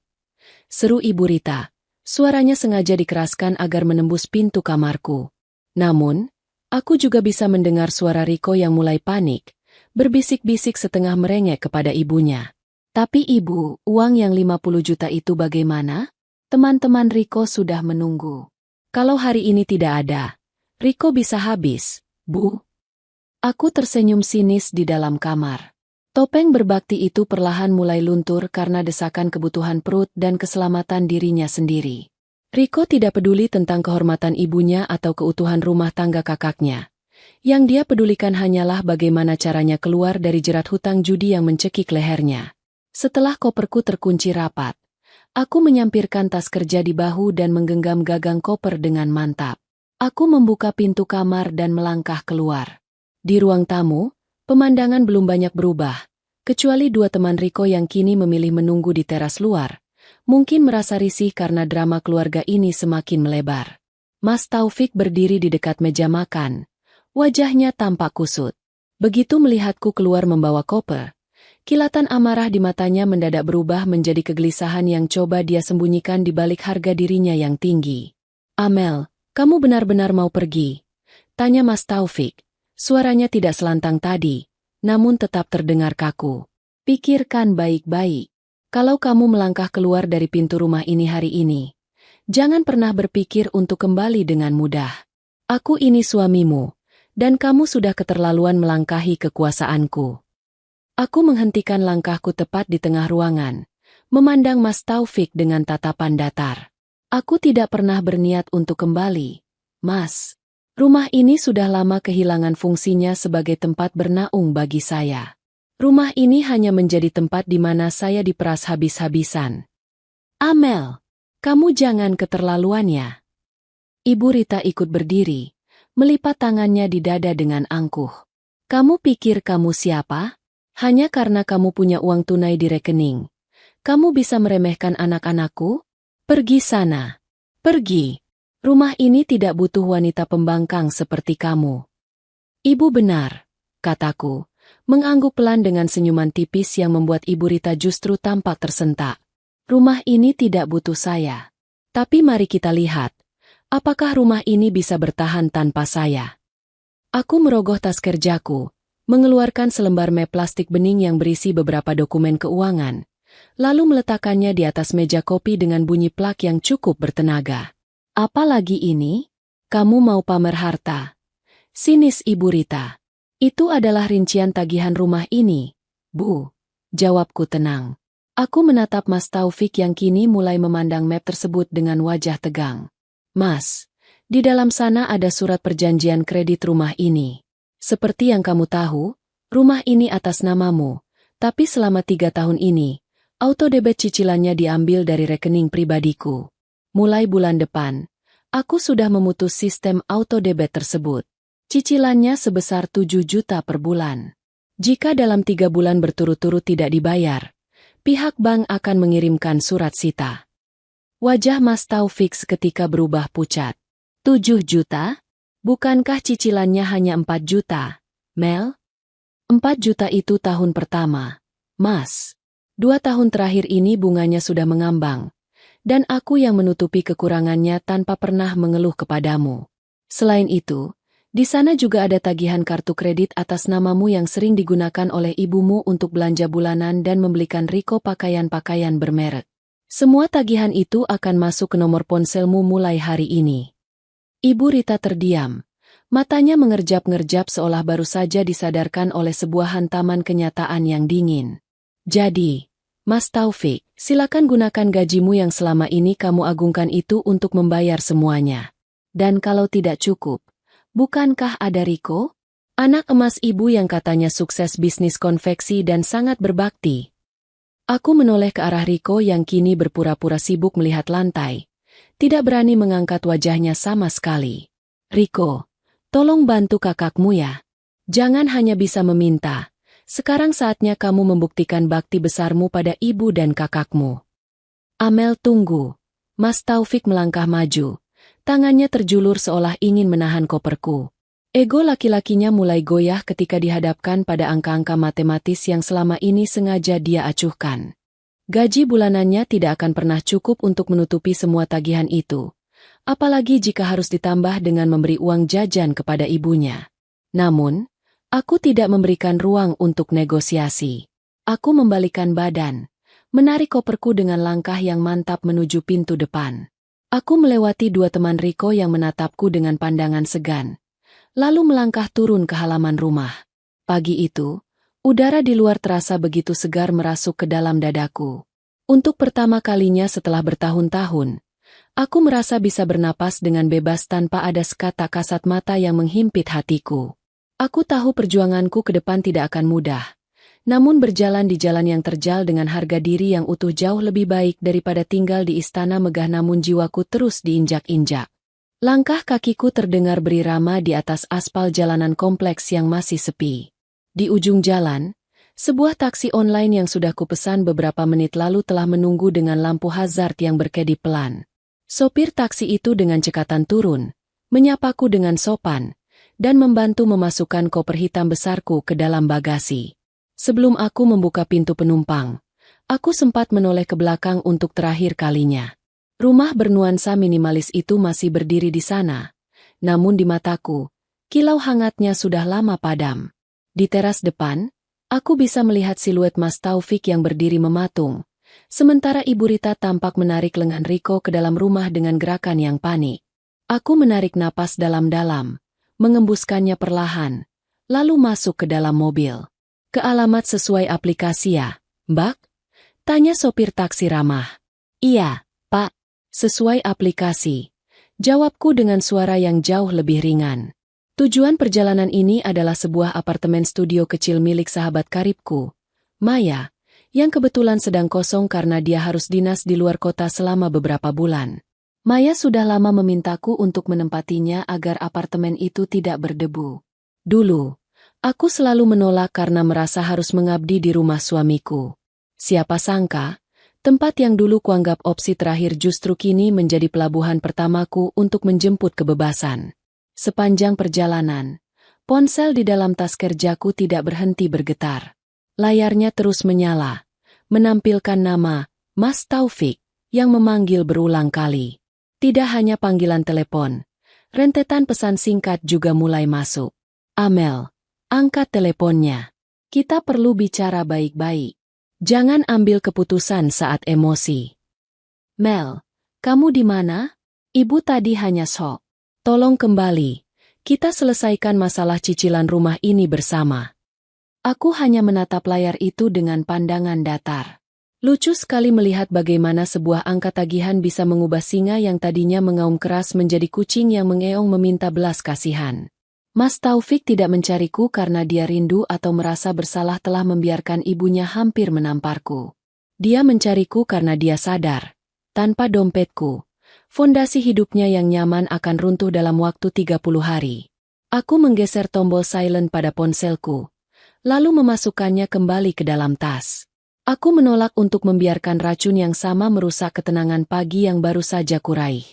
Seru Ibu Rita. Suaranya sengaja dikeraskan agar menembus pintu kamarku. Namun, aku juga bisa mendengar suara Riko yang mulai panik, berbisik-bisik setengah merengek kepada ibunya. Tapi ibu, uang yang 50 juta itu bagaimana? Teman-teman Riko sudah menunggu. Kalau hari ini tidak ada, Riko bisa habis, Bu. Aku tersenyum sinis di dalam kamar. Topeng berbakti itu perlahan mulai luntur karena desakan kebutuhan perut dan keselamatan dirinya sendiri. Riko tidak peduli tentang kehormatan ibunya atau keutuhan rumah tangga kakaknya. Yang dia pedulikan hanyalah bagaimana caranya keluar dari jerat hutang judi yang mencekik lehernya. Setelah koperku terkunci rapat, aku menyampirkan tas kerja di bahu dan menggenggam gagang koper dengan mantap. Aku membuka pintu kamar dan melangkah keluar. Di ruang tamu, pemandangan belum banyak berubah, kecuali dua teman Riko yang kini memilih menunggu di teras luar, mungkin merasa risih karena drama keluarga ini semakin melebar. Mas Taufik berdiri di dekat meja makan, wajahnya tampak kusut. Begitu melihatku keluar membawa koper, kilatan amarah di matanya mendadak berubah menjadi kegelisahan yang coba dia sembunyikan di balik harga dirinya yang tinggi. "Amel, kamu benar-benar mau pergi?" tanya Mas Taufik. Suaranya tidak selantang tadi, namun tetap terdengar kaku. "Pikirkan baik-baik. Kalau kamu melangkah keluar dari pintu rumah ini hari ini, jangan pernah berpikir untuk kembali dengan mudah. Aku ini suamimu, dan kamu sudah keterlaluan melangkahi kekuasaanku." Aku menghentikan langkahku tepat di tengah ruangan, memandang Mas Taufik dengan tatapan datar. "Aku tidak pernah berniat untuk kembali, Mas. Rumah ini sudah lama kehilangan fungsinya sebagai tempat bernaung bagi saya. Rumah ini hanya menjadi tempat di mana saya diperas habis-habisan." "Amel, kamu jangan keterlaluan ya." Ibu Rita ikut berdiri, melipat tangannya di dada dengan angkuh. "Kamu pikir kamu siapa? Hanya karena kamu punya uang tunai di rekening, kamu bisa meremehkan anak-anakku? Pergi sana. Pergi. Rumah ini tidak butuh wanita pembangkang seperti kamu." "Ibu benar," kataku, mengangguk pelan dengan senyuman tipis yang membuat Ibu Rita justru tampak tersentak. "Rumah ini tidak butuh saya. Tapi mari kita lihat, apakah rumah ini bisa bertahan tanpa saya." Aku merogoh tas kerjaku, mengeluarkan selembar map plastik bening yang berisi beberapa dokumen keuangan, lalu meletakkannya di atas meja kopi dengan bunyi plak yang cukup bertenaga. "Apa lagi ini? Kamu mau pamer harta?" sinis Ibu Rita. "Itu adalah rincian tagihan rumah ini, Bu," jawabku tenang. Aku menatap Mas Taufik yang kini mulai memandang map tersebut dengan wajah tegang. "Mas, di dalam sana ada surat perjanjian kredit rumah ini. Seperti yang kamu tahu, rumah ini atas namamu, tapi selama 3 tahun ini, auto debit cicilannya diambil dari rekening pribadiku. Mulai bulan depan, aku sudah memutus sistem auto debit tersebut. Cicilannya sebesar 7 juta per bulan. Jika dalam 3 bulan berturut-turut tidak dibayar, pihak bank akan mengirimkan surat sita." Wajah Mas Taufik seketika berubah pucat. 7 juta? Bukankah cicilannya hanya 4 juta, Mel? 4 juta itu tahun pertama, Mas. 2 tahun terakhir ini bunganya sudah mengambang, dan aku yang menutupi kekurangannya tanpa pernah mengeluh kepadamu. Selain itu, di sana juga ada tagihan kartu kredit atas namamu yang sering digunakan oleh ibumu untuk belanja bulanan dan membelikan Riko pakaian-pakaian bermerek. Semua tagihan itu akan masuk ke nomor ponselmu mulai hari ini." Ibu Rita terdiam, Matanya mengerjap-ngerjap seolah baru saja disadarkan oleh sebuah hantaman kenyataan yang dingin. Jadi, Mas Taufik, silakan gunakan gajimu yang selama ini kamu agungkan itu untuk membayar semuanya. Dan kalau tidak cukup, bukankah ada Riko? Anak emas ibu yang katanya sukses bisnis konveksi dan sangat berbakti. Aku menoleh ke arah Riko yang kini berpura-pura sibuk melihat lantai. Tidak berani mengangkat wajahnya sama sekali. Riko, tolong bantu kakakmu ya. Jangan hanya bisa meminta. Sekarang saatnya kamu membuktikan bakti besarmu pada ibu dan kakakmu. Amel, tunggu. Mas Taufik melangkah maju. Tangannya terjulur seolah ingin menahan koperku. Ego laki-lakinya mulai goyah ketika dihadapkan pada angka-angka matematis yang selama ini sengaja dia acuhkan. Gaji bulanannya tidak akan pernah cukup untuk menutupi semua tagihan itu. Apalagi jika harus ditambah dengan memberi uang jajan kepada ibunya. Namun, aku tidak memberikan ruang untuk negosiasi. Aku membalikkan badan, menarik koperku dengan langkah yang mantap menuju pintu depan. Aku melewati dua teman Riko yang menatapku dengan pandangan segan. Lalu melangkah turun ke halaman rumah. Pagi itu, udara di luar terasa begitu segar merasuk ke dalam dadaku. Untuk pertama kalinya setelah bertahun-tahun, aku merasa bisa bernapas dengan bebas tanpa ada sekata kasat mata yang menghimpit hatiku. Aku tahu perjuanganku ke depan tidak akan mudah. Namun berjalan di jalan yang terjal dengan harga diri yang utuh jauh lebih baik daripada tinggal di istana megah namun jiwaku terus diinjak-injak. Langkah kakiku terdengar berirama di atas aspal jalanan kompleks yang masih sepi. Di ujung jalan, sebuah taksi online yang sudah kupesan beberapa menit lalu telah menunggu dengan lampu hazard yang berkedip pelan. Sopir taksi itu dengan cekatan turun, menyapaku dengan sopan, dan membantu memasukkan koper hitam besarku ke dalam bagasi. Sebelum aku membuka pintu penumpang, aku sempat menoleh ke belakang untuk terakhir kalinya. Rumah bernuansa minimalis itu masih berdiri di sana, namun di mataku, kilau hangatnya sudah lama padam. Di teras depan, aku bisa melihat siluet Mas Taufik yang berdiri mematung, sementara Ibu Rita tampak menarik lengan Riko ke dalam rumah dengan gerakan yang panik. Aku menarik napas dalam-dalam, mengembuskannya perlahan, lalu masuk ke dalam mobil. Ke alamat sesuai aplikasi ya, Mbak? Tanya sopir taksi ramah. Iya, Pak. Sesuai aplikasi. Jawabku dengan suara yang jauh lebih ringan. Tujuan perjalanan ini adalah sebuah apartemen studio kecil milik sahabat karibku, Maya, yang kebetulan sedang kosong karena dia harus dinas di luar kota selama beberapa bulan. Maya sudah lama memintaku untuk menempatinya agar apartemen itu tidak berdebu. Dulu, aku selalu menolak karena merasa harus mengabdi di rumah suamiku. Siapa sangka, tempat yang dulu kuanggap opsi terakhir justru kini menjadi pelabuhan pertamaku untuk menjemput kebebasan. Sepanjang perjalanan, ponsel di dalam tas kerjaku tidak berhenti bergetar. Layarnya terus menyala, menampilkan nama Mas Taufik yang memanggil berulang kali. Tidak hanya panggilan telepon, rentetan pesan singkat juga mulai masuk. Amel, angkat teleponnya. Kita perlu bicara baik-baik. Jangan ambil keputusan saat emosi. Mel, kamu di mana? Ibu tadi hanya sok. Tolong kembali. Kita selesaikan masalah cicilan rumah ini bersama. Aku hanya menatap layar itu dengan pandangan datar. Lucu sekali melihat bagaimana sebuah angka tagihan bisa mengubah singa yang tadinya mengaum keras menjadi kucing yang mengeong meminta belas kasihan. Mas Taufik tidak mencariku karena dia rindu atau merasa bersalah telah membiarkan ibunya hampir menamparku. Dia mencariku karena dia sadar, tanpa dompetku, fondasi hidupnya yang nyaman akan runtuh dalam waktu 30 hari. Aku menggeser tombol silent pada ponselku, lalu memasukkannya kembali ke dalam tas. Aku menolak untuk membiarkan racun yang sama merusak ketenangan pagi yang baru saja kuraih.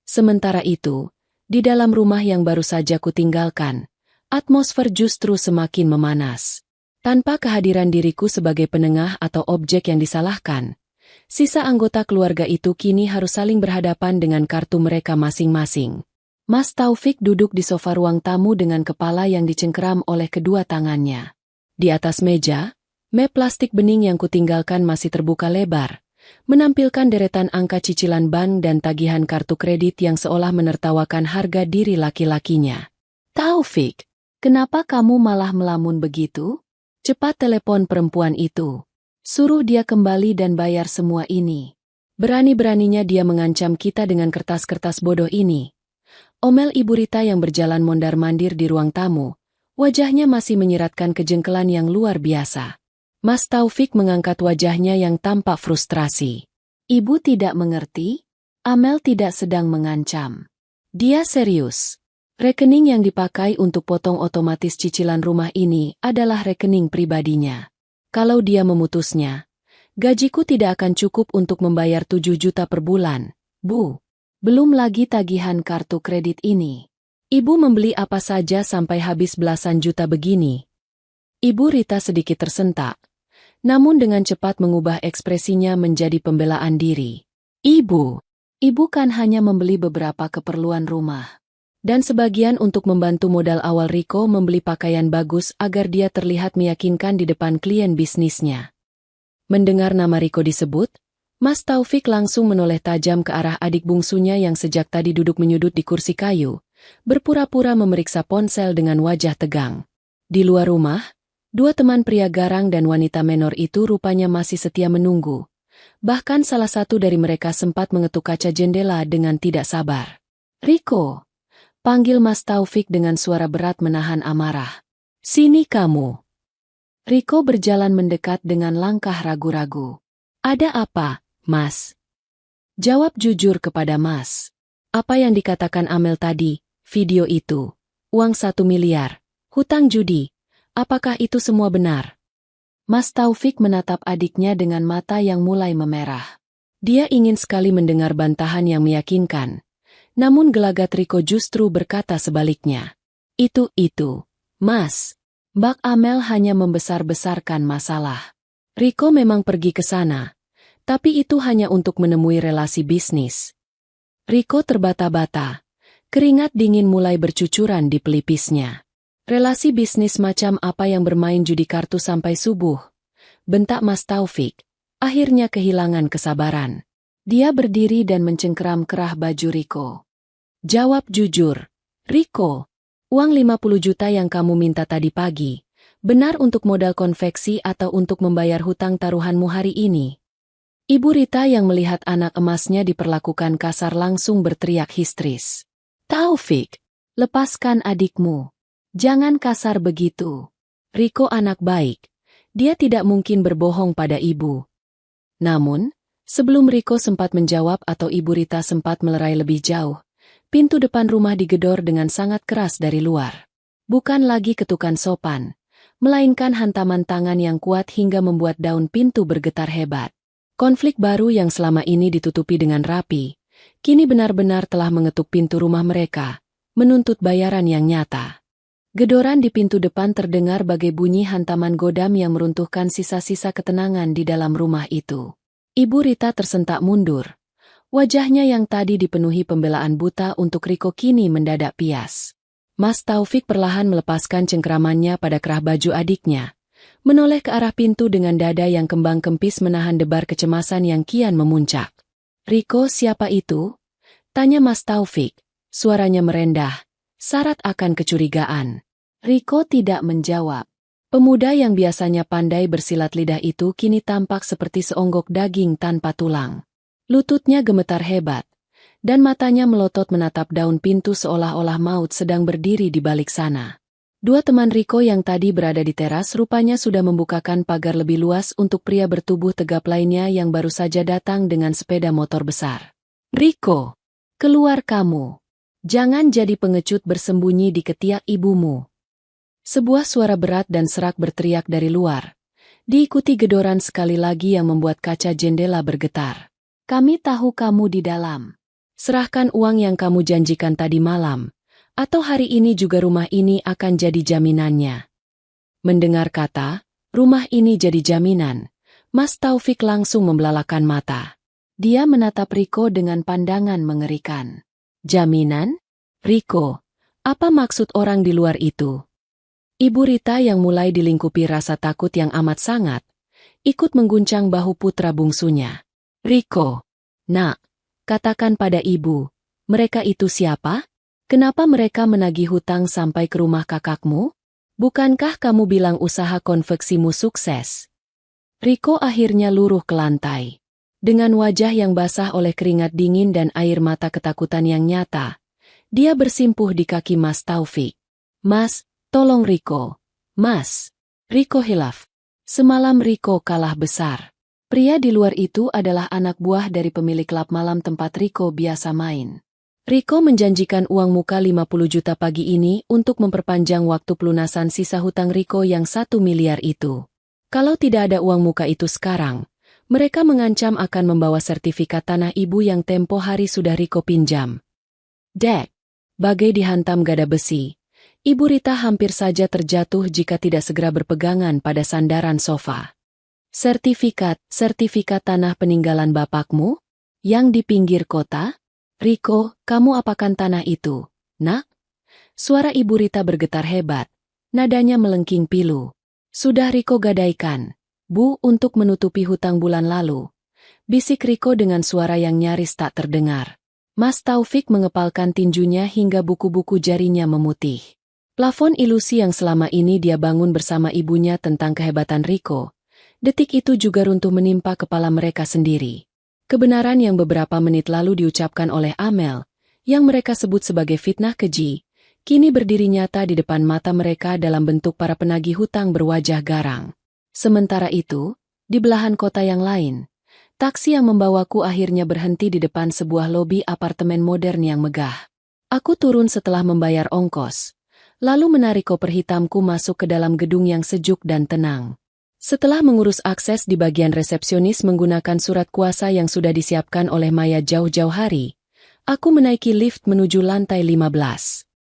Sementara itu, di dalam rumah yang baru saja kutinggalkan, atmosfer justru semakin memanas. Tanpa kehadiran diriku sebagai penengah atau objek yang disalahkan, sisa anggota keluarga itu kini harus saling berhadapan dengan kartu mereka masing-masing. Mas Taufik duduk di sofa ruang tamu dengan kepala yang dicengkeram oleh kedua tangannya. Di atas meja, map plastik bening yang kutinggalkan masih terbuka lebar, menampilkan deretan angka cicilan bank dan tagihan kartu kredit yang seolah menertawakan harga diri laki-lakinya. Taufik, kenapa kamu malah melamun begitu? Cepat telepon perempuan itu. Suruh dia kembali dan bayar semua ini. Berani-beraninya dia mengancam kita dengan kertas-kertas bodoh ini. Omel Ibu Rita yang berjalan mondar-mandir di ruang tamu. Wajahnya masih menyiratkan kejengkelan yang luar biasa. Mas Taufik mengangkat wajahnya yang tampak frustrasi. Ibu tidak mengerti? Amel tidak sedang mengancam. Dia serius. Rekening yang dipakai untuk potong otomatis cicilan rumah ini adalah rekening pribadinya. Kalau dia memutusnya, gajiku tidak akan cukup untuk membayar 7 juta per bulan, Bu. Belum lagi tagihan kartu kredit ini. Ibu membeli apa saja sampai habis belasan juta begini. Ibu Rita sedikit tersentak, namun dengan cepat mengubah ekspresinya menjadi pembelaan diri. Ibu kan hanya membeli beberapa keperluan rumah. Dan sebagian untuk membantu modal awal Riko membeli pakaian bagus agar dia terlihat meyakinkan di depan klien bisnisnya. Mendengar nama Riko disebut, Mas Taufik langsung menoleh tajam ke arah adik bungsunya yang sejak tadi duduk menyudut di kursi kayu, berpura-pura memeriksa ponsel dengan wajah tegang. Di luar rumah, dua teman pria garang dan wanita menor itu rupanya masih setia menunggu. Bahkan salah satu dari mereka sempat mengetuk kaca jendela dengan tidak sabar. Riko, panggil Mas Taufik dengan suara berat menahan amarah. Sini kamu. Riko berjalan mendekat dengan langkah ragu-ragu. Ada apa, Mas? Jawab jujur kepada Mas. Apa yang dikatakan Amel tadi, video itu, uang 1 miliar, hutang judi, apakah itu semua benar? Mas Taufik menatap adiknya dengan mata yang mulai memerah. Dia ingin sekali mendengar bantahan yang meyakinkan. Namun gelagat Riko justru berkata sebaliknya. Itu, Mas. Mbak Amel hanya membesar-besarkan masalah. Riko memang pergi ke sana, tapi itu hanya untuk menemui relasi bisnis. Riko terbata-bata. Keringat dingin mulai bercucuran di pelipisnya. Relasi bisnis macam apa yang bermain judi kartu sampai subuh? Bentak Mas Taufik. Akhirnya kehilangan kesabaran. Dia berdiri dan mencengkeram kerah baju Riko. Jawab jujur. Riko, uang 50 juta yang kamu minta tadi pagi, benar untuk modal konveksi atau untuk membayar hutang taruhanmu hari ini? Ibu Rita yang melihat anak emasnya diperlakukan kasar langsung berteriak histeris. Taufik, lepaskan adikmu. Jangan kasar begitu. Riko anak baik. Dia tidak mungkin berbohong pada ibu. Namun, sebelum Riko sempat menjawab atau Ibu Rita sempat melerai lebih jauh, pintu depan rumah digedor dengan sangat keras dari luar. Bukan lagi ketukan sopan, melainkan hantaman tangan yang kuat hingga membuat daun pintu bergetar hebat. Konflik baru yang selama ini ditutupi dengan rapi, kini benar-benar telah mengetuk pintu rumah mereka, menuntut bayaran yang nyata. Gedoran di pintu depan terdengar bagai bunyi hantaman godam yang meruntuhkan sisa-sisa ketenangan di dalam rumah itu. Ibu Rita tersentak mundur. Wajahnya yang tadi dipenuhi pembelaan buta untuk Riko kini mendadak pias. Mas Taufik perlahan melepaskan cengkeramannya pada kerah baju adiknya, menoleh ke arah pintu dengan dada yang kembang kempis menahan debar kecemasan yang kian memuncak. Riko, siapa itu? Tanya Mas Taufik, suaranya merendah, syarat akan kecurigaan. Riko tidak menjawab. Pemuda yang biasanya pandai bersilat lidah itu kini tampak seperti seonggok daging tanpa tulang. Lututnya gemetar hebat, dan matanya melotot menatap daun pintu seolah-olah maut sedang berdiri di balik sana. Dua teman Riko yang tadi berada di teras rupanya sudah membukakan pagar lebih luas untuk pria bertubuh tegap lainnya yang baru saja datang dengan sepeda motor besar. Riko, keluar kamu. Jangan jadi pengecut bersembunyi di ketiak ibumu. Sebuah suara berat dan serak berteriak dari luar, diikuti gedoran sekali lagi yang membuat kaca jendela bergetar. Kami tahu kamu di dalam. Serahkan uang yang kamu janjikan tadi malam, atau hari ini juga rumah ini akan jadi jaminannya. Mendengar kata, rumah ini jadi jaminan, Mas Taufik langsung membelalakan mata. Dia menatap Riko dengan pandangan mengerikan. Jaminan? Riko, apa maksud orang di luar itu? Ibu Rita yang mulai dilingkupi rasa takut yang amat sangat, ikut mengguncang bahu putra bungsunya. Riko, nak, katakan pada ibu, mereka itu siapa? Kenapa mereka menagih hutang sampai ke rumah kakakmu? Bukankah kamu bilang usaha konveksimu sukses? Riko akhirnya luruh ke lantai. Dengan wajah yang basah oleh keringat dingin dan air mata ketakutan yang nyata, dia bersimpuh di kaki Mas Taufik. Mas, tolong Riko. Mas. Riko hilaf. Semalam Riko kalah besar. Pria di luar itu adalah anak buah dari pemilik klub malam tempat Riko biasa main. Riko menjanjikan uang muka 50 juta pagi ini untuk memperpanjang waktu pelunasan sisa hutang Riko yang 1 miliar itu. Kalau tidak ada uang muka itu sekarang, mereka mengancam akan membawa sertifikat tanah ibu yang tempo hari sudah Riko pinjam. Dek, bagai dihantam gada besi, Ibu Rita hampir saja terjatuh jika tidak segera berpegangan pada sandaran sofa. Sertifikat tanah peninggalan bapakmu? Yang di pinggir kota? Riko, kamu apakan tanah itu, nak? Suara Ibu Rita bergetar hebat, nadanya melengking pilu. Sudah Riko gadaikan, Bu, untuk menutupi hutang bulan lalu. Bisik Riko dengan suara yang nyaris tak terdengar. Mas Taufik mengepalkan tinjunya hingga buku-buku jarinya memutih. Plafon ilusi yang selama ini dia bangun bersama ibunya tentang kehebatan Riko, detik itu juga runtuh menimpa kepala mereka sendiri. Kebenaran yang beberapa menit lalu diucapkan oleh Amel, yang mereka sebut sebagai fitnah keji, kini berdiri nyata di depan mata mereka dalam bentuk para penagih hutang berwajah garang. Sementara itu, di belahan kota yang lain, taksi yang membawaku akhirnya berhenti di depan sebuah lobi apartemen modern yang megah. Aku turun setelah membayar ongkos, lalu menarik koper hitamku masuk ke dalam gedung yang sejuk dan tenang. Setelah mengurus akses di bagian resepsionis menggunakan surat kuasa yang sudah disiapkan oleh Maya jauh-jauh hari, aku menaiki lift menuju lantai 15.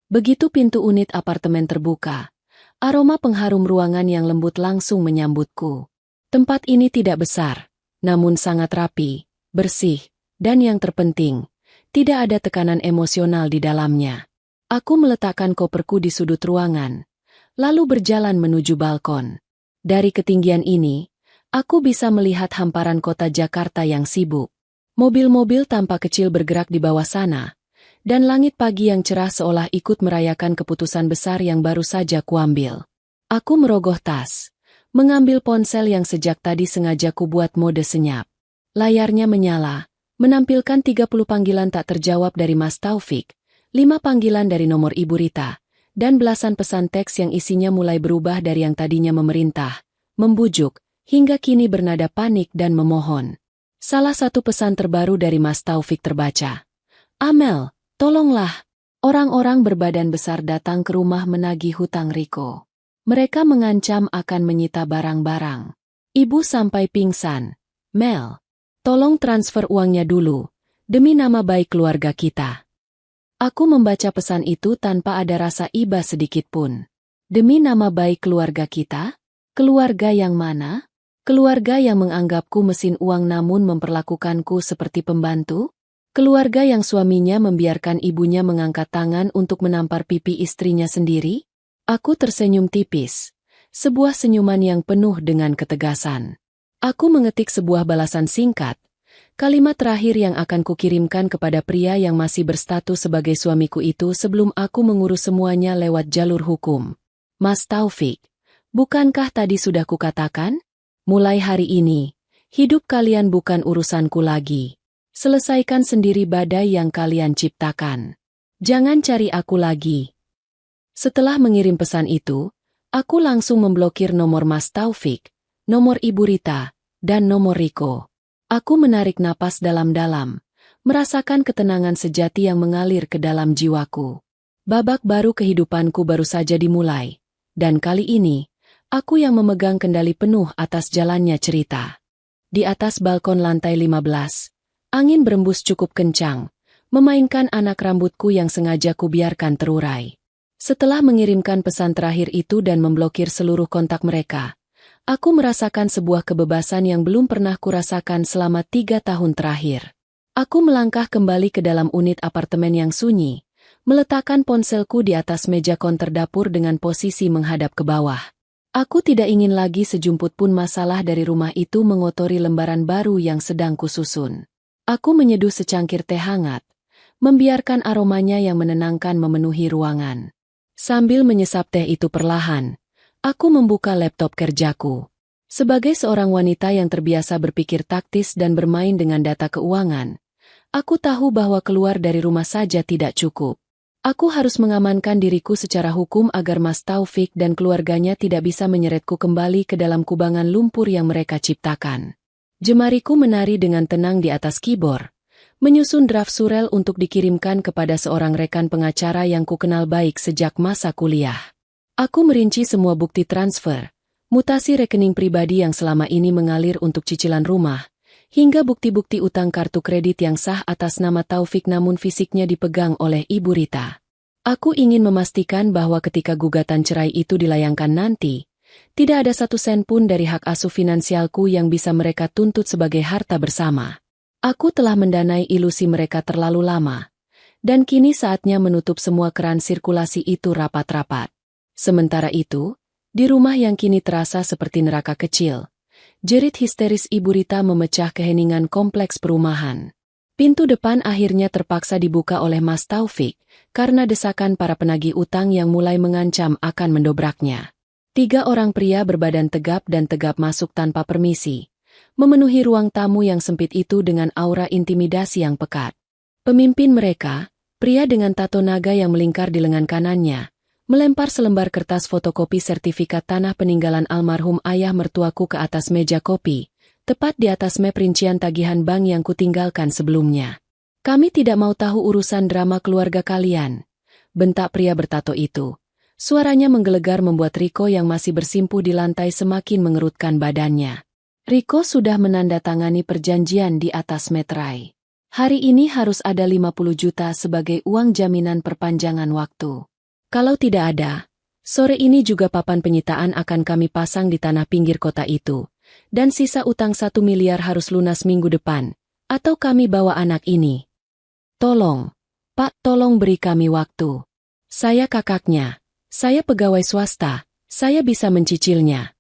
Begitu pintu unit apartemen terbuka, aroma pengharum ruangan yang lembut langsung menyambutku. Tempat ini tidak besar, namun sangat rapi, bersih, dan yang terpenting, tidak ada tekanan emosional di dalamnya. Aku meletakkan koperku di sudut ruangan, lalu berjalan menuju balkon. Dari ketinggian ini, aku bisa melihat hamparan kota Jakarta yang sibuk. Mobil-mobil tampak kecil bergerak di bawah sana, dan langit pagi yang cerah seolah ikut merayakan keputusan besar yang baru saja kuambil. Aku merogoh tas, mengambil ponsel yang sejak tadi sengaja kubuat mode senyap. Layarnya menyala, menampilkan 30 panggilan tak terjawab dari Mas Taufik, 5 panggilan dari nomor Ibu Rita, dan belasan pesan teks yang isinya mulai berubah dari yang tadinya memerintah, membujuk, hingga kini bernada panik dan memohon. Salah satu pesan terbaru dari Mas Taufik terbaca. Amel, tolonglah. Orang-orang berbadan besar datang ke rumah menagih hutang Riko. Mereka mengancam akan menyita barang-barang. Ibu sampai pingsan. Mel, tolong transfer uangnya dulu, demi nama baik keluarga kita. Aku membaca pesan itu tanpa ada rasa iba sedikitpun. Demi nama baik keluarga kita? Keluarga yang mana? Keluarga yang menganggapku mesin uang namun memperlakukanku seperti pembantu? Keluarga yang suaminya membiarkan ibunya mengangkat tangan untuk menampar pipi istrinya sendiri? Aku tersenyum tipis. Sebuah senyuman yang penuh dengan ketegasan. Aku mengetik sebuah balasan singkat. Kalimat terakhir yang akan kukirimkan kepada pria yang masih berstatus sebagai suamiku itu sebelum aku mengurus semuanya lewat jalur hukum. Mas Taufik, bukankah tadi sudah kukatakan? Mulai hari ini, hidup kalian bukan urusanku lagi. Selesaikan sendiri badai yang kalian ciptakan. Jangan cari aku lagi. Setelah mengirim pesan itu, aku langsung memblokir nomor Mas Taufik, nomor Ibu Rita, dan nomor Riko. Aku menarik napas dalam-dalam, merasakan ketenangan sejati yang mengalir ke dalam jiwaku. Babak baru kehidupanku baru saja dimulai, dan kali ini, aku yang memegang kendali penuh atas jalannya cerita. Di atas balkon lantai 15, angin berembus cukup kencang, memainkan anak rambutku yang sengaja kubiarkan terurai. Setelah mengirimkan pesan terakhir itu dan memblokir seluruh kontak mereka, aku merasakan sebuah kebebasan yang belum pernah kurasakan selama 3 tahun terakhir. Aku melangkah kembali ke dalam unit apartemen yang sunyi, meletakkan ponselku di atas meja konter dapur dengan posisi menghadap ke bawah. Aku tidak ingin lagi sejumput pun masalah dari rumah itu mengotori lembaran baru yang sedang kususun. Aku menyeduh secangkir teh hangat, membiarkan aromanya yang menenangkan memenuhi ruangan. Sambil menyesap teh itu perlahan, aku membuka laptop kerjaku. Sebagai seorang wanita yang terbiasa berpikir taktis dan bermain dengan data keuangan, aku tahu bahwa keluar dari rumah saja tidak cukup. Aku harus mengamankan diriku secara hukum agar Mas Taufik dan keluarganya tidak bisa menyeretku kembali ke dalam kubangan lumpur yang mereka ciptakan. Jemariku menari dengan tenang di atas keyboard, menyusun draft surel untuk dikirimkan kepada seorang rekan pengacara yang kukenal baik sejak masa kuliah. Aku merinci semua bukti transfer, mutasi rekening pribadi yang selama ini mengalir untuk cicilan rumah, hingga bukti-bukti utang kartu kredit yang sah atas nama Taufik namun fisiknya dipegang oleh Ibu Rita. Aku ingin memastikan bahwa ketika gugatan cerai itu dilayangkan nanti, tidak ada satu sen pun dari hak asuh finansialku yang bisa mereka tuntut sebagai harta bersama. Aku telah mendanai ilusi mereka terlalu lama, dan kini saatnya menutup semua keran sirkulasi itu rapat-rapat. Sementara itu, di rumah yang kini terasa seperti neraka kecil, jerit histeris Ibu Rita memecah keheningan kompleks perumahan. Pintu depan akhirnya terpaksa dibuka oleh Mas Taufik, karena desakan para penagih utang yang mulai mengancam akan mendobraknya. 3 orang pria berbadan tegap dan tegap masuk tanpa permisi, memenuhi ruang tamu yang sempit itu dengan aura intimidasi yang pekat. Pemimpin mereka, pria dengan tato naga yang melingkar di lengan kanannya, melempar selembar kertas fotokopi sertifikat tanah peninggalan almarhum ayah mertuaku ke atas meja kopi, tepat di atas map rincian tagihan bank yang kutinggalkan sebelumnya. Kami tidak mau tahu urusan drama keluarga kalian, bentak pria bertato itu. Suaranya menggelegar membuat Riko yang masih bersimpuh di lantai semakin mengerutkan badannya. Riko sudah menandatangani perjanjian di atas materai. Hari ini harus ada 50 juta sebagai uang jaminan perpanjangan waktu. Kalau tidak ada, sore ini juga papan penyitaan akan kami pasang di tanah pinggir kota itu, dan sisa utang 1 miliar harus lunas minggu depan, atau kami bawa anak ini. Tolong, Pak, tolong beri kami waktu. Saya kakaknya, saya pegawai swasta, saya bisa mencicilnya.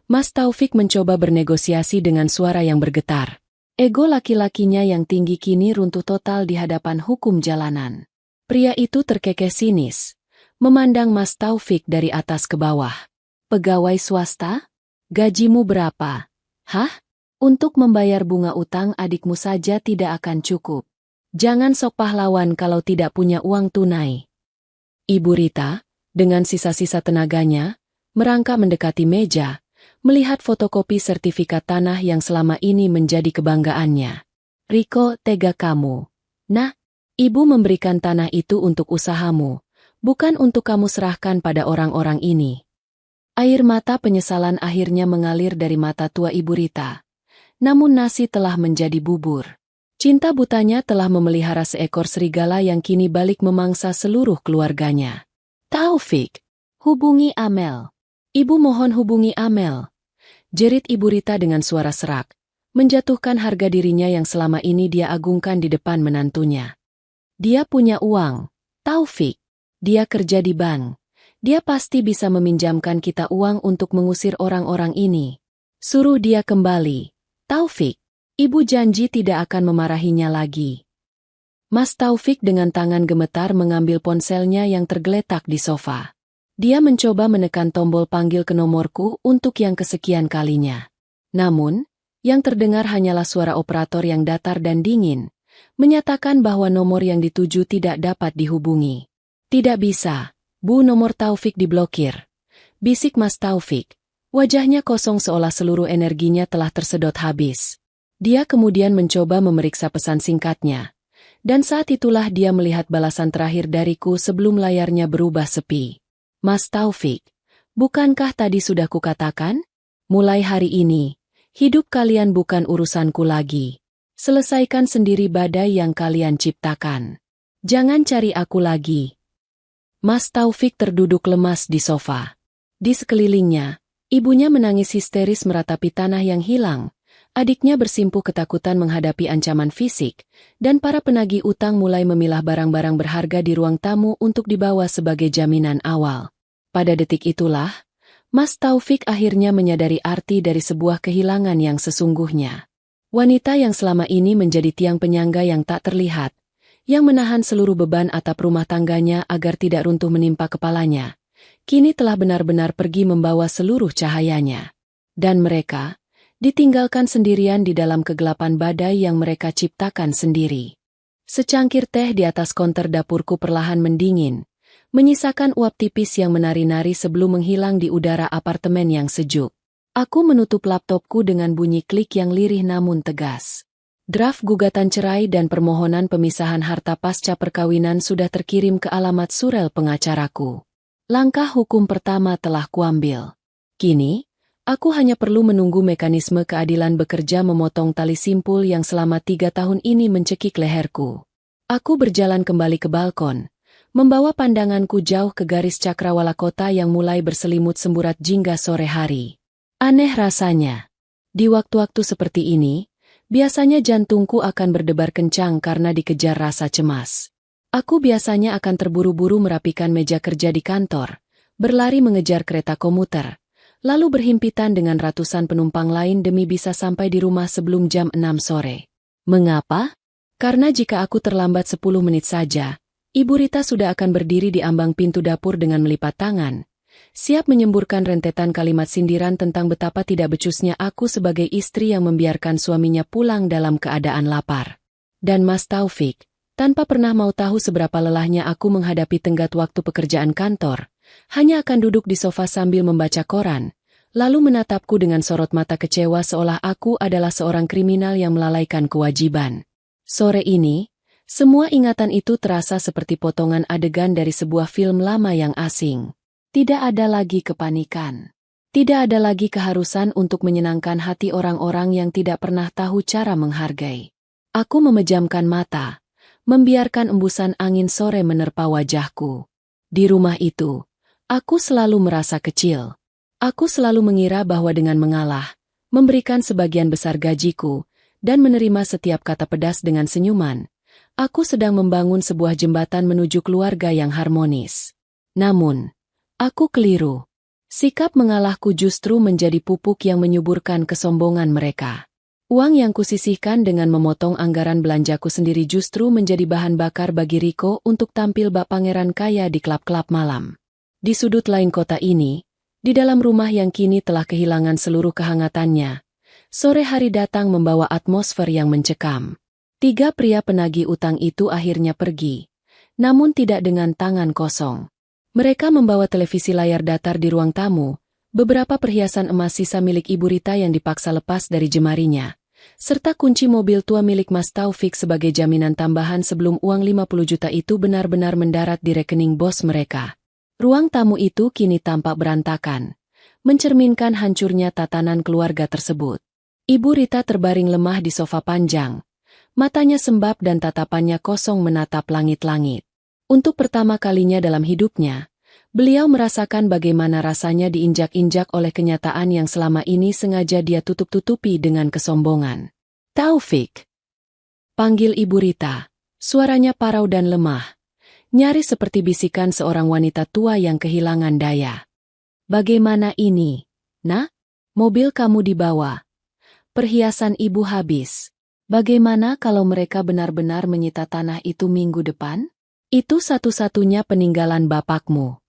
Mas Taufik mencoba bernegosiasi dengan suara yang bergetar. Ego laki-lakinya yang tinggi kini runtuh total di hadapan hukum jalanan. Pria itu terkekeh sinis, memandang Mas Taufik dari atas ke bawah. Pegawai swasta? Gajimu berapa? Hah? Untuk membayar bunga utang adikmu saja tidak akan cukup. Jangan sok pahlawan kalau tidak punya uang tunai. Ibu Rita, dengan sisa-sisa tenaganya, merangkak mendekati meja, melihat fotokopi sertifikat tanah yang selama ini menjadi kebanggaannya. Riko, tega kamu. Nah, ibu memberikan tanah itu untuk usahamu, bukan untuk kamu serahkan pada orang-orang ini. Air mata penyesalan akhirnya mengalir dari mata tua Ibu Rita. Namun nasi telah menjadi bubur. Cinta butanya telah memelihara seekor serigala yang kini balik memangsa seluruh keluarganya. Taufik, hubungi Amel. Ibu mohon hubungi Amel. Jerit Ibu Rita dengan suara serak, menjatuhkan harga dirinya yang selama ini dia agungkan di depan menantunya. Dia punya uang, Taufik. Dia kerja di bank. Dia pasti bisa meminjamkan kita uang untuk mengusir orang-orang ini. Suruh dia kembali. Taufik, ibu janji tidak akan memarahinya lagi. Mas Taufik dengan tangan gemetar mengambil ponselnya yang tergeletak di sofa. Dia mencoba menekan tombol panggil ke nomorku untuk yang kesekian kalinya. Namun, yang terdengar hanyalah suara operator yang datar dan dingin, menyatakan bahwa nomor yang dituju tidak dapat dihubungi. Tidak bisa, Bu, nomor Taufik diblokir. Bisik Mas Taufik. Wajahnya kosong seolah seluruh energinya telah tersedot habis. Dia kemudian mencoba memeriksa pesan singkatnya. Dan saat itulah dia melihat balasan terakhir dariku sebelum layarnya berubah sepi. Mas Taufik, bukankah tadi sudah kukatakan? Mulai hari ini, hidup kalian bukan urusanku lagi. Selesaikan sendiri badai yang kalian ciptakan. Jangan cari aku lagi. Mas Taufik terduduk lemas di sofa. Di sekelilingnya, ibunya menangis histeris meratapi tanah yang hilang. Adiknya bersimpuh ketakutan menghadapi ancaman fisik, dan para penagih utang mulai memilah barang-barang berharga di ruang tamu untuk dibawa sebagai jaminan awal. Pada detik itulah, Mas Taufik akhirnya menyadari arti dari sebuah kehilangan yang sesungguhnya. Wanita yang selama ini menjadi tiang penyangga yang tak terlihat, yang menahan seluruh beban atap rumah tangganya agar tidak runtuh menimpa kepalanya, kini telah benar-benar pergi membawa seluruh cahayanya. Dan mereka ditinggalkan sendirian di dalam kegelapan badai yang mereka ciptakan sendiri. Secangkir teh di atas konter dapurku perlahan mendingin, menyisakan uap tipis yang menari-nari sebelum menghilang di udara apartemen yang sejuk. Aku menutup laptopku dengan bunyi klik yang lirih namun tegas. Draft gugatan cerai dan permohonan pemisahan harta pasca perkawinan sudah terkirim ke alamat surel pengacaraku. Langkah hukum pertama telah kuambil. Kini, aku hanya perlu menunggu mekanisme keadilan bekerja memotong tali simpul yang selama 3 tahun ini mencekik leherku. Aku berjalan kembali ke balkon, membawa pandanganku jauh ke garis cakrawala kota yang mulai berselimut semburat jingga sore hari. Aneh rasanya. Di waktu-waktu seperti ini, biasanya jantungku akan berdebar kencang karena dikejar rasa cemas. Aku biasanya akan terburu-buru merapikan meja kerja di kantor, berlari mengejar kereta komuter, lalu berhimpitan dengan ratusan penumpang lain demi bisa sampai di rumah sebelum jam 6 sore. Mengapa? Karena jika aku terlambat 10 menit saja, Ibu Rita sudah akan berdiri di ambang pintu dapur dengan melipat tangan, siap menyemburkan rentetan kalimat sindiran tentang betapa tidak becusnya aku sebagai istri yang membiarkan suaminya pulang dalam keadaan lapar. Dan Mas Taufik, tanpa pernah mau tahu seberapa lelahnya aku menghadapi tenggat waktu pekerjaan kantor, hanya akan duduk di sofa sambil membaca koran, lalu menatapku dengan sorot mata kecewa seolah aku adalah seorang kriminal yang melalaikan kewajiban. Sore ini, semua ingatan itu terasa seperti potongan adegan dari sebuah film lama yang asing. Tidak ada lagi kepanikan. Tidak ada lagi keharusan untuk menyenangkan hati orang-orang yang tidak pernah tahu cara menghargai. Aku memejamkan mata, membiarkan embusan angin sore menerpa wajahku. Di rumah itu, aku selalu merasa kecil. Aku selalu mengira bahwa dengan mengalah, memberikan sebagian besar gajiku, dan menerima setiap kata pedas dengan senyuman, aku sedang membangun sebuah jembatan menuju keluarga yang harmonis. Namun, aku keliru. Sikap mengalahku justru menjadi pupuk yang menyuburkan kesombongan mereka. Uang yang kusisihkan dengan memotong anggaran belanjaku sendiri justru menjadi bahan bakar bagi Riko untuk tampil bak pangeran kaya di klub-klub malam. Di sudut lain kota ini, di dalam rumah yang kini telah kehilangan seluruh kehangatannya, sore hari datang membawa atmosfer yang mencekam. 3 pria penagih utang itu akhirnya pergi, namun tidak dengan tangan kosong. Mereka membawa televisi layar datar di ruang tamu, beberapa perhiasan emas sisa milik Ibu Rita yang dipaksa lepas dari jemarinya, serta kunci mobil tua milik Mas Taufik sebagai jaminan tambahan sebelum uang 50 juta itu benar-benar mendarat di rekening bos mereka. Ruang tamu itu kini tampak berantakan, mencerminkan hancurnya tatanan keluarga tersebut. Ibu Rita terbaring lemah di sofa panjang, matanya sembab dan tatapannya kosong menatap langit-langit. Untuk pertama kalinya dalam hidupnya, beliau merasakan bagaimana rasanya diinjak-injak oleh kenyataan yang selama ini sengaja dia tutup-tutupi dengan kesombongan. Taufik, panggil Ibu Rita. Suaranya parau dan lemah, nyaris seperti bisikan seorang wanita tua yang kehilangan daya. Bagaimana ini, Nak? Mobil kamu dibawa. Perhiasan ibu habis. Bagaimana kalau mereka benar-benar menyita tanah itu minggu depan? Itu satu-satunya peninggalan bapakmu.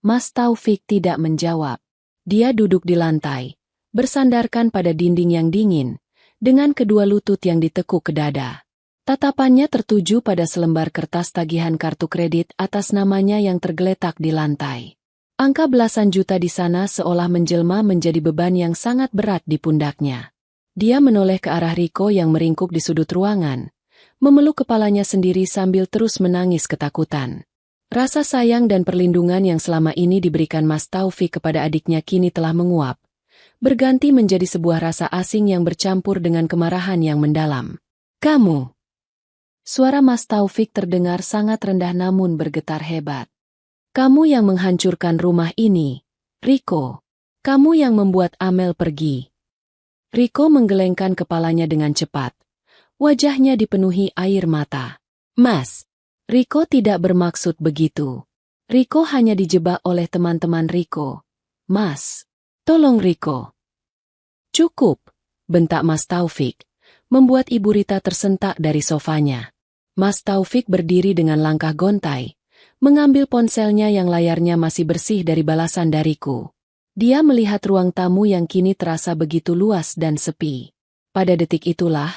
Mas Taufik tidak menjawab. Dia duduk di lantai, bersandarkan pada dinding yang dingin, dengan kedua lutut yang ditekuk ke dada. Tatapannya tertuju pada selembar kertas tagihan kartu kredit atas namanya yang tergeletak di lantai. Angka belasan juta di sana seolah menjelma menjadi beban yang sangat berat di pundaknya. Dia menoleh ke arah Riko yang meringkuk di sudut ruangan, memeluk kepalanya sendiri sambil terus menangis ketakutan. Rasa sayang dan perlindungan yang selama ini diberikan Mas Taufik kepada adiknya kini telah menguap, berganti menjadi sebuah rasa asing yang bercampur dengan kemarahan yang mendalam. Kamu! Suara Mas Taufik terdengar sangat rendah namun bergetar hebat. Kamu yang menghancurkan rumah ini, Riko. Kamu yang membuat Amel pergi. Riko menggelengkan kepalanya dengan cepat. Wajahnya dipenuhi air mata. Mas, Riko tidak bermaksud begitu. Riko hanya dijebak oleh teman-teman Riko. Mas, tolong Riko. Cukup, bentak Mas Taufik, membuat Ibu Rita tersentak dari sofanya. Mas Taufik berdiri dengan langkah gontai, mengambil ponselnya yang layarnya masih bersih dari balasan dariku. Dia melihat ruang tamu yang kini terasa begitu luas dan sepi. Pada detik itulah,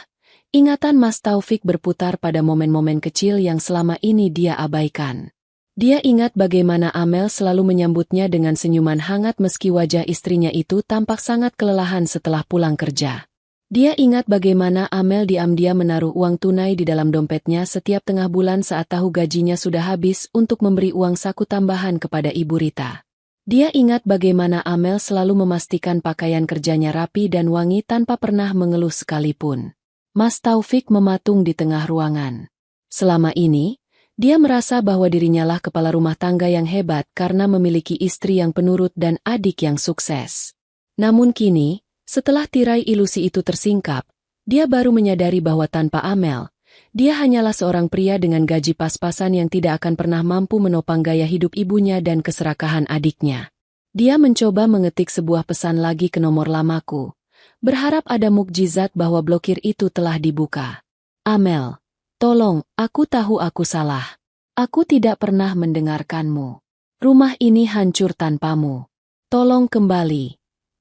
ingatan Mas Taufik berputar pada momen-momen kecil yang selama ini dia abaikan. Dia ingat bagaimana Amel selalu menyambutnya dengan senyuman hangat meski wajah istrinya itu tampak sangat kelelahan setelah pulang kerja. Dia ingat bagaimana Amel diam-diam menaruh uang tunai di dalam dompetnya setiap tengah bulan saat tahu gajinya sudah habis untuk memberi uang saku tambahan kepada Ibu Rita. Dia ingat bagaimana Amel selalu memastikan pakaian kerjanya rapi dan wangi tanpa pernah mengeluh sekalipun. Mas Taufik mematung di tengah ruangan. Selama ini, dia merasa bahwa dirinya lah kepala rumah tangga yang hebat karena memiliki istri yang penurut dan adik yang sukses. Namun kini, setelah tirai ilusi itu tersingkap, dia baru menyadari bahwa tanpa Amel, dia hanyalah seorang pria dengan gaji pas-pasan yang tidak akan pernah mampu menopang gaya hidup ibunya dan keserakahan adiknya. Dia mencoba mengetik sebuah pesan lagi ke nomor lamaku, berharap ada mukjizat bahwa blokir itu telah dibuka. Amel, tolong, aku tahu aku salah. Aku tidak pernah mendengarkanmu. Rumah ini hancur tanpamu. Tolong kembali.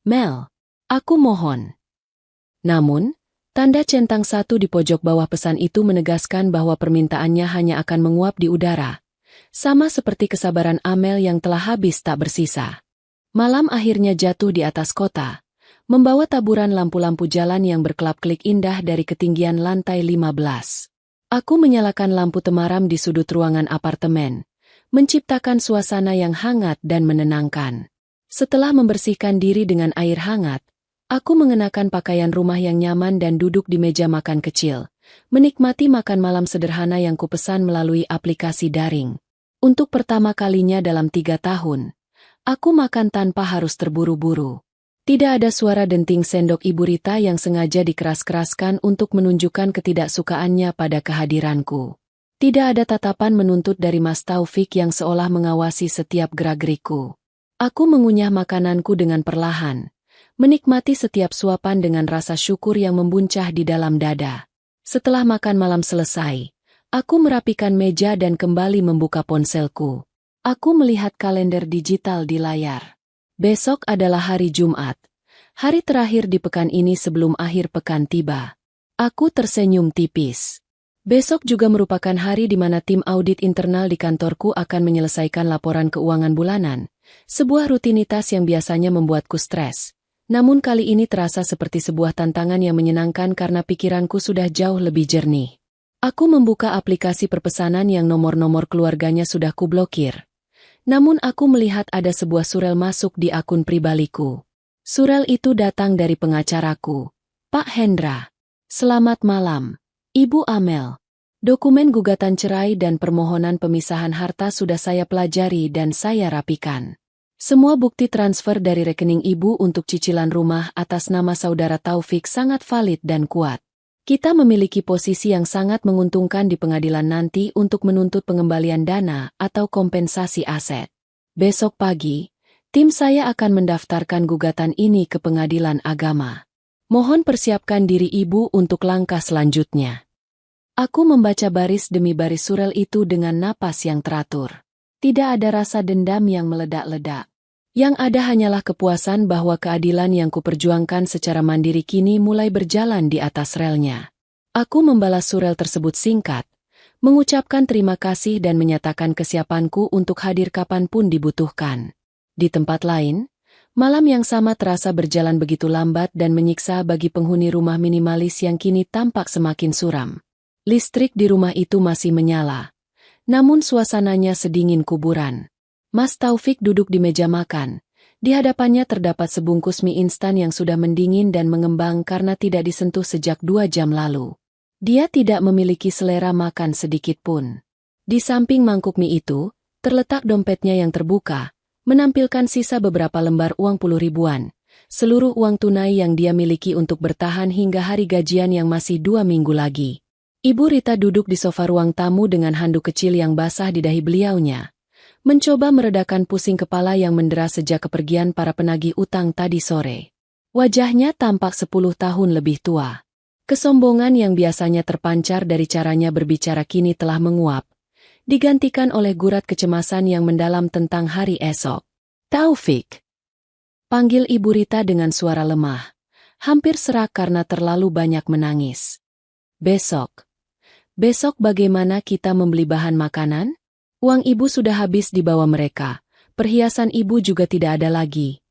Mel, aku mohon. Namun, tanda centang satu di pojok bawah pesan itu menegaskan bahwa permintaannya hanya akan menguap di udara. Sama seperti kesabaran Amel yang telah habis tak bersisa. Malam akhirnya jatuh di atas kota, membawa taburan lampu-lampu jalan yang berkelap-kelip indah dari ketinggian lantai 15. Aku menyalakan lampu temaram di sudut ruangan apartemen, menciptakan suasana yang hangat dan menenangkan. Setelah membersihkan diri dengan air hangat, aku mengenakan pakaian rumah yang nyaman dan duduk di meja makan kecil, menikmati makan malam sederhana yang kupesan melalui aplikasi daring. Untuk pertama kalinya dalam 3 tahun, aku makan tanpa harus terburu-buru. Tidak ada suara denting sendok Ibu Rita yang sengaja dikeras-keraskan untuk menunjukkan ketidaksukaannya pada kehadiranku. Tidak ada tatapan menuntut dari Mas Taufik yang seolah mengawasi setiap gerak-gerikku. Aku mengunyah makananku dengan perlahan, menikmati setiap suapan dengan rasa syukur yang membuncah di dalam dada. Setelah makan malam selesai, aku merapikan meja dan kembali membuka ponselku. Aku melihat kalender digital di layar. Besok adalah hari Jumat, hari terakhir di pekan ini sebelum akhir pekan tiba. Aku tersenyum tipis. Besok juga merupakan hari di mana tim audit internal di kantorku akan menyelesaikan laporan keuangan bulanan, sebuah rutinitas yang biasanya membuatku stres. Namun kali ini terasa seperti sebuah tantangan yang menyenangkan karena pikiranku sudah jauh lebih jernih. Aku membuka aplikasi perpesanan yang nomor-nomor keluarganya sudah kublokir. Namun aku melihat ada sebuah surel masuk di akun pribadiku. Surel itu datang dari pengacaraku, Pak Hendra. Selamat malam, Ibu Amel. Dokumen gugatan cerai dan permohonan pemisahan harta sudah saya pelajari dan saya rapikan. Semua bukti transfer dari rekening Ibu untuk cicilan rumah atas nama Saudara Taufik sangat valid dan kuat. Kita memiliki posisi yang sangat menguntungkan di pengadilan nanti untuk menuntut pengembalian dana atau kompensasi aset. Besok pagi, tim saya akan mendaftarkan gugatan ini ke pengadilan agama. Mohon persiapkan diri Ibu untuk langkah selanjutnya. Aku membaca baris demi baris surel itu dengan napas yang teratur. Tidak ada rasa dendam yang meledak-ledak. Yang ada hanyalah kepuasan bahwa keadilan yang kuperjuangkan secara mandiri kini mulai berjalan di atas relnya. Aku membalas surel tersebut singkat, mengucapkan terima kasih dan menyatakan kesiapanku untuk hadir kapanpun dibutuhkan. Di tempat lain, malam yang sama terasa berjalan begitu lambat dan menyiksa bagi penghuni rumah minimalis yang kini tampak semakin suram. Listrik di rumah itu masih menyala, namun suasananya sedingin kuburan. Mas Taufik duduk di meja makan. Di hadapannya terdapat sebungkus mie instan yang sudah mendingin dan mengembang karena tidak disentuh sejak 2 jam lalu. Dia tidak memiliki selera makan sedikit pun. Di samping mangkuk mie itu, terletak dompetnya yang terbuka, menampilkan sisa beberapa lembar uang 10 ribuan, seluruh uang tunai yang dia miliki untuk bertahan hingga hari gajian yang masih 2 minggu lagi. Ibu Rita duduk di sofa ruang tamu dengan handuk kecil yang basah di dahi beliaunya, mencoba meredakan pusing kepala yang mendera sejak kepergian para penagih utang tadi sore. Wajahnya tampak 10 tahun lebih tua. Kesombongan yang biasanya terpancar dari caranya berbicara kini telah menguap, digantikan oleh gurat kecemasan yang mendalam tentang hari esok. "Taufik," panggil Ibu Rita dengan suara lemah, hampir serak karena terlalu banyak menangis. "Besok. Besok bagaimana kita membeli bahan makanan? Uang ibu sudah habis dibawa mereka, perhiasan ibu juga tidak ada lagi."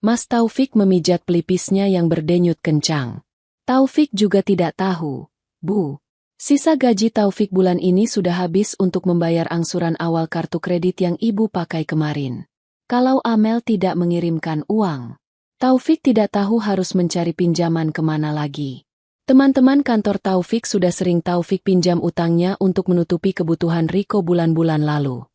Mas Taufik memijat pelipisnya yang berdenyut kencang. Taufik juga tidak tahu, Bu. Sisa gaji Taufik bulan ini sudah habis untuk membayar angsuran awal kartu kredit yang ibu pakai kemarin. Kalau Amel tidak mengirimkan uang, Taufik tidak tahu harus mencari pinjaman kemana lagi. Teman-teman kantor Taufik sudah sering Taufik pinjam utangnya untuk menutupi kebutuhan Riko bulan-bulan lalu.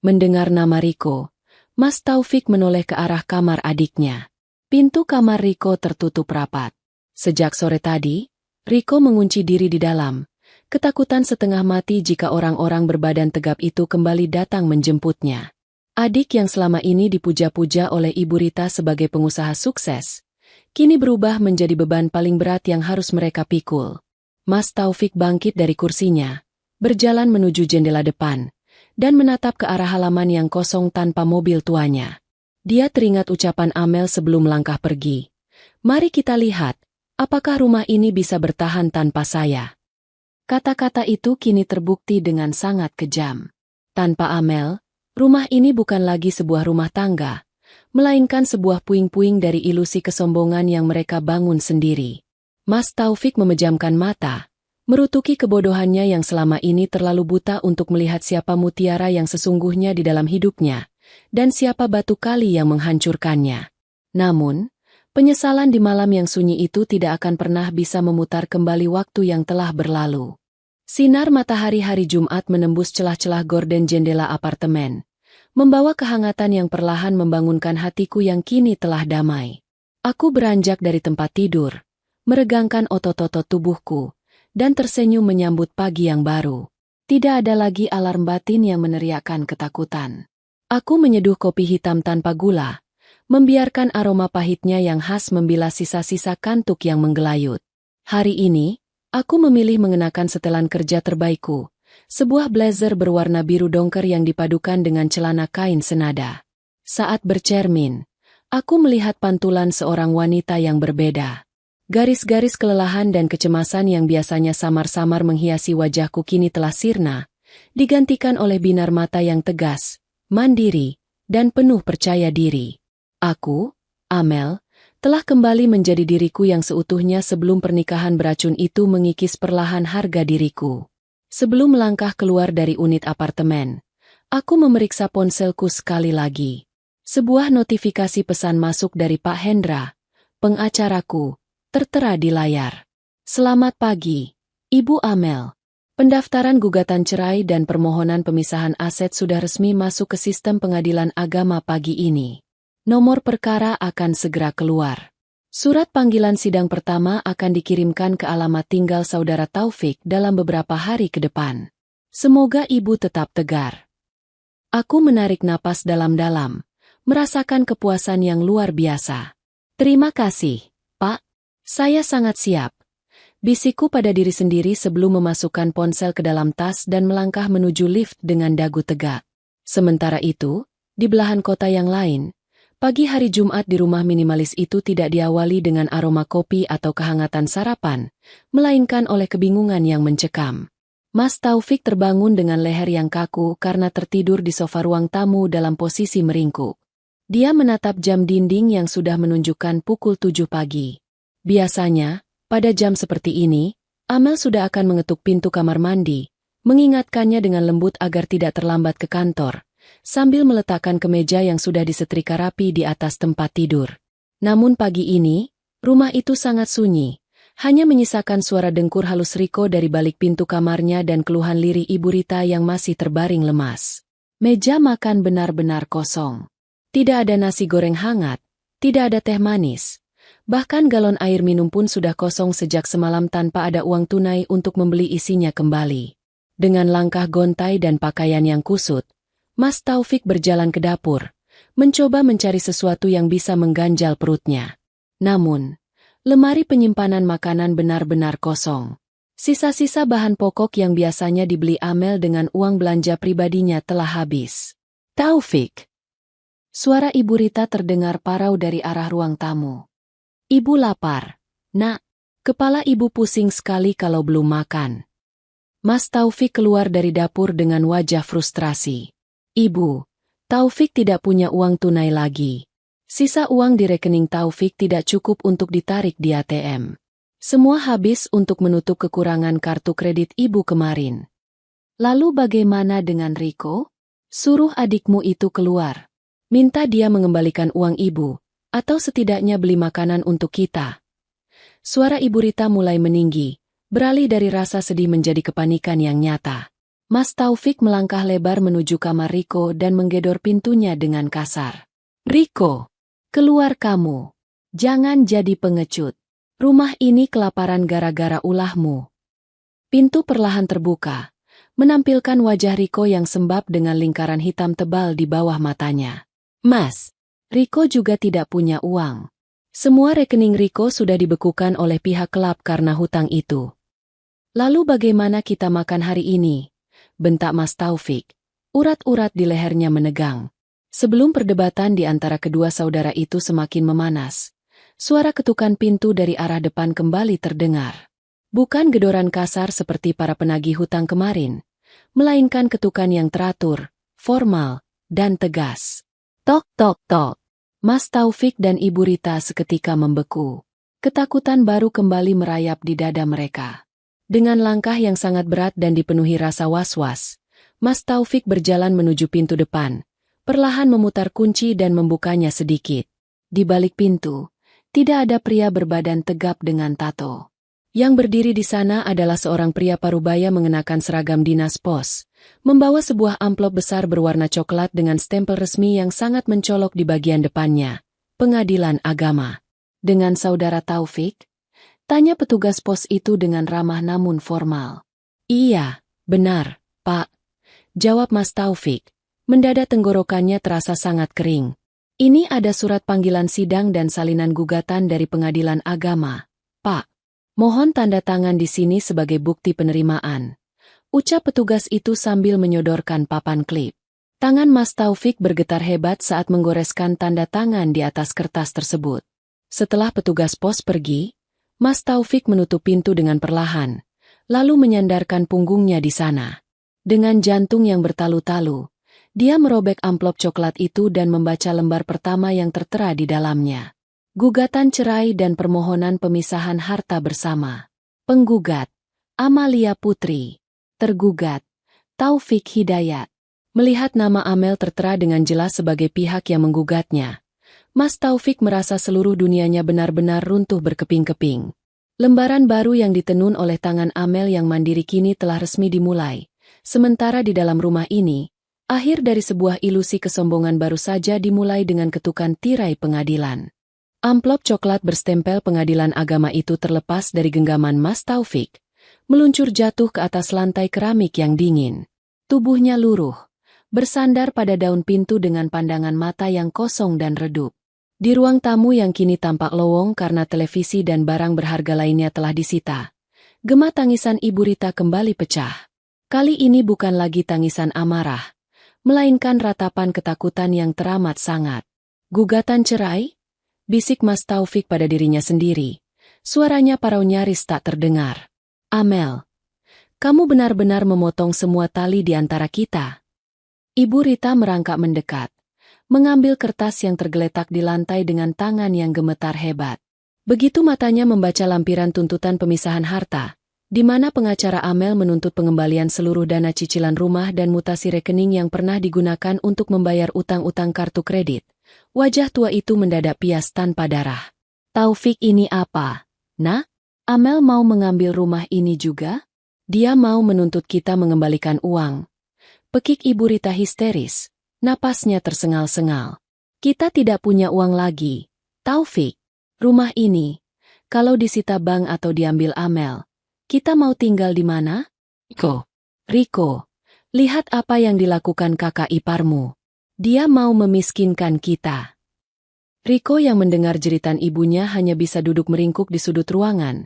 Mendengar nama Riko, Mas Taufik menoleh ke arah kamar adiknya. Pintu kamar Riko tertutup rapat. Sejak sore tadi, Riko mengunci diri di dalam, ketakutan setengah mati jika orang-orang berbadan tegap itu kembali datang menjemputnya. Adik yang selama ini dipuja-puja oleh Ibu Rita sebagai pengusaha sukses, kini berubah menjadi beban paling berat yang harus mereka pikul. Mas Taufik bangkit dari kursinya, berjalan menuju jendela depan, dan menatap ke arah halaman yang kosong tanpa mobil tuanya. Dia teringat ucapan Amel sebelum langkah pergi. "Mari kita lihat, apakah rumah ini bisa bertahan tanpa saya?" Kata-kata itu kini terbukti dengan sangat kejam. Tanpa Amel, rumah ini bukan lagi sebuah rumah tangga, melainkan sebuah puing-puing dari ilusi kesombongan yang mereka bangun sendiri. Mas Taufik memejamkan mata, merutuki kebodohannya yang selama ini terlalu buta untuk melihat siapa mutiara yang sesungguhnya di dalam hidupnya, dan siapa batu kali yang menghancurkannya. Namun, penyesalan di malam yang sunyi itu tidak akan pernah bisa memutar kembali waktu yang telah berlalu. Sinar matahari hari Jumat menembus celah-celah gorden jendela apartemen, membawa kehangatan yang perlahan membangunkan hatiku yang kini telah damai. Aku beranjak dari tempat tidur, meregangkan otot-otot tubuhku, dan tersenyum menyambut pagi yang baru. Tidak ada lagi alarm batin yang meneriakkan ketakutan. Aku menyeduh kopi hitam tanpa gula, membiarkan aroma pahitnya yang khas membilas sisa-sisa kantuk yang menggelayut. Hari ini, aku memilih mengenakan setelan kerja terbaikku, sebuah blazer berwarna biru dongker yang dipadukan dengan celana kain senada. Saat bercermin, aku melihat pantulan seorang wanita yang berbeda. Garis-garis kelelahan dan kecemasan yang biasanya samar-samar menghiasi wajahku kini telah sirna, digantikan oleh binar mata yang tegas, mandiri, dan penuh percaya diri. Aku, Amel, telah kembali menjadi diriku yang seutuhnya sebelum pernikahan beracun itu mengikis perlahan harga diriku. Sebelum melangkah keluar dari unit apartemen, aku memeriksa ponselku sekali lagi. Sebuah notifikasi pesan masuk dari Pak Hendra, pengacaraku, tertera di layar. "Selamat pagi, Ibu Amel. Pendaftaran gugatan cerai dan permohonan pemisahan aset sudah resmi masuk ke sistem pengadilan agama pagi ini. Nomor perkara akan segera keluar. Surat panggilan sidang pertama akan dikirimkan ke alamat tinggal saudara Taufik dalam beberapa hari ke depan. Semoga ibu tetap tegar." Aku menarik napas dalam-dalam, merasakan kepuasan yang luar biasa. "Terima kasih, Pak. Saya sangat siap," bisikku pada diri sendiri sebelum memasukkan ponsel ke dalam tas dan melangkah menuju lift dengan dagu tegak. Sementara itu, di belahan kota yang lain, pagi hari Jumat di rumah minimalis itu tidak diawali dengan aroma kopi atau kehangatan sarapan, melainkan oleh kebingungan yang mencekam. Mas Taufik terbangun dengan leher yang kaku karena tertidur di sofa ruang tamu dalam posisi meringkuk. Dia menatap jam dinding yang sudah menunjukkan pukul 7 pagi. Biasanya, pada jam seperti ini, Amel sudah akan mengetuk pintu kamar mandi, mengingatkannya dengan lembut agar tidak terlambat ke kantor, sambil meletakkan kemeja yang sudah disetrika rapi di atas tempat tidur. Namun pagi ini, rumah itu sangat sunyi, hanya menyisakan suara dengkur halus Riko dari balik pintu kamarnya dan keluhan lirih Ibu Rita yang masih terbaring lemas. Meja makan benar-benar kosong. Tidak ada nasi goreng hangat, tidak ada teh manis. Bahkan galon air minum pun sudah kosong sejak semalam tanpa ada uang tunai untuk membeli isinya kembali. Dengan langkah gontai dan pakaian yang kusut, Mas Taufik berjalan ke dapur, mencoba mencari sesuatu yang bisa mengganjal perutnya. Namun, Lemari penyimpanan makanan benar-benar kosong. Sisa-sisa bahan pokok yang biasanya dibeli Amel dengan uang belanja pribadinya telah habis. Taufik. Suara Ibu Rita terdengar parau dari arah ruang tamu. Ibu lapar. Nak, kepala ibu pusing sekali kalau belum makan. Mas Taufik keluar dari dapur dengan wajah frustrasi. Ibu, Taufik tidak punya uang tunai lagi. Sisa uang di rekening Taufik tidak cukup untuk ditarik di ATM. Semua habis untuk menutup kekurangan kartu kredit ibu kemarin. Lalu bagaimana dengan Riko? Suruh adikmu itu keluar. Minta dia mengembalikan uang ibu, atau setidaknya beli makanan untuk kita. Suara Ibu Rita mulai meninggi, beralih dari rasa sedih menjadi kepanikan yang nyata. Mas Taufik melangkah lebar menuju kamar Riko dan menggedor pintunya dengan kasar. Riko! Keluar kamu. Jangan jadi pengecut. Rumah ini kelaparan gara-gara ulahmu. Pintu perlahan terbuka, menampilkan wajah Riko yang sembab dengan lingkaran hitam tebal di bawah matanya. Mas, Riko juga tidak punya uang. Semua rekening Riko sudah dibekukan oleh pihak klub karena hutang itu. Lalu bagaimana kita makan hari ini? Bentak Mas Taufik. Urat-urat di lehernya menegang. Sebelum perdebatan di antara kedua saudara itu semakin memanas, suara ketukan pintu dari arah depan kembali terdengar. Bukan gedoran kasar seperti para penagih hutang kemarin, melainkan ketukan yang teratur, formal, dan tegas. Tok, tok, tok. Mas Taufik dan Ibu Rita seketika membeku. Ketakutan baru kembali merayap di dada mereka. Dengan langkah yang sangat berat dan dipenuhi rasa was-was, Mas Taufik berjalan menuju pintu depan. Perlahan memutar kunci dan membukanya sedikit. Di balik pintu, tidak ada pria berbadan tegap dengan tato. Yang berdiri di sana adalah seorang pria parubaya mengenakan seragam dinas pos, membawa sebuah amplop besar berwarna coklat dengan stempel resmi yang sangat mencolok di bagian depannya. Pengadilan Agama. Dengan saudara Taufik? Tanya petugas pos itu dengan ramah namun formal. Iya, benar, Pak. Jawab Mas Taufik. Mendadak tenggorokannya terasa sangat kering. Ini ada surat panggilan sidang dan salinan gugatan dari Pengadilan Agama. Pak, mohon tanda tangan di sini sebagai bukti penerimaan. Ucap petugas itu sambil menyodorkan papan klip. Tangan Mas Taufik bergetar hebat saat menggoreskan tanda tangan di atas kertas tersebut. Setelah petugas pos pergi, Mas Taufik menutup pintu dengan perlahan, lalu menyandarkan punggungnya di sana. Dengan jantung yang bertalu-talu, dia merobek amplop coklat itu dan membaca lembar pertama yang tertera di dalamnya. Gugatan cerai dan permohonan pemisahan harta bersama. Penggugat, Amalia Putri. Tergugat, Taufik Hidayat. Melihat nama Amel tertera dengan jelas sebagai pihak yang menggugatnya, Mas Taufik merasa seluruh dunianya benar-benar runtuh berkeping-keping. Lembaran baru yang ditenun oleh tangan Amel yang mandiri kini telah resmi dimulai. Sementara di dalam rumah ini, akhir dari sebuah ilusi kesombongan baru saja dimulai dengan ketukan tirai pengadilan. Amplop coklat berstempel Pengadilan Agama itu terlepas dari genggaman Mas Taufik, meluncur jatuh ke atas lantai keramik yang dingin. Tubuhnya luruh, bersandar pada daun pintu dengan pandangan mata yang kosong dan redup. Di ruang tamu yang kini tampak lowong karena televisi dan barang berharga lainnya telah disita, gema tangisan Ibu Rita kembali pecah. Kali ini bukan lagi tangisan amarah, melainkan ratapan ketakutan yang teramat sangat. Gugatan cerai? Bisik Mas Taufik pada dirinya sendiri. Suaranya parau nyaris tak terdengar. Amel, kamu benar-benar memotong semua tali di antara kita. Ibu Rita merangkak mendekat, mengambil kertas yang tergeletak di lantai dengan tangan yang gemetar hebat. Begitu matanya membaca lampiran tuntutan pemisahan harta, di mana pengacara Amel menuntut pengembalian seluruh dana cicilan rumah dan mutasi rekening yang pernah digunakan untuk membayar utang-utang kartu kredit. Wajah tua itu mendadak pias tanpa darah. Taufik, ini apa? Nah, Amel mau mengambil rumah ini juga? Dia mau menuntut kita mengembalikan uang. Pekik Ibu Rita histeris, napasnya tersengal-sengal. Kita tidak punya uang lagi. Taufik, rumah ini, kalau disita bank atau diambil Amel, kita mau tinggal di mana? Riko, lihat apa yang dilakukan kakak iparmu. Dia mau memiskinkan kita. Riko yang mendengar jeritan ibunya hanya bisa duduk meringkuk di sudut ruangan,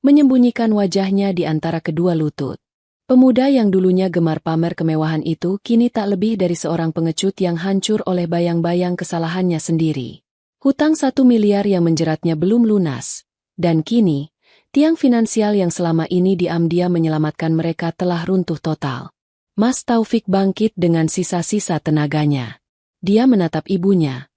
menyembunyikan wajahnya di antara kedua lutut. Pemuda yang dulunya gemar pamer kemewahan itu kini tak lebih dari seorang pengecut yang hancur oleh bayang-bayang kesalahannya sendiri. Hutang 1 miliar yang menjeratnya belum lunas, dan kini, tiang finansial yang selama ini diam-diam menyelamatkan mereka telah runtuh total. Mas Taufik bangkit dengan sisa-sisa tenaganya. Dia menatap ibunya,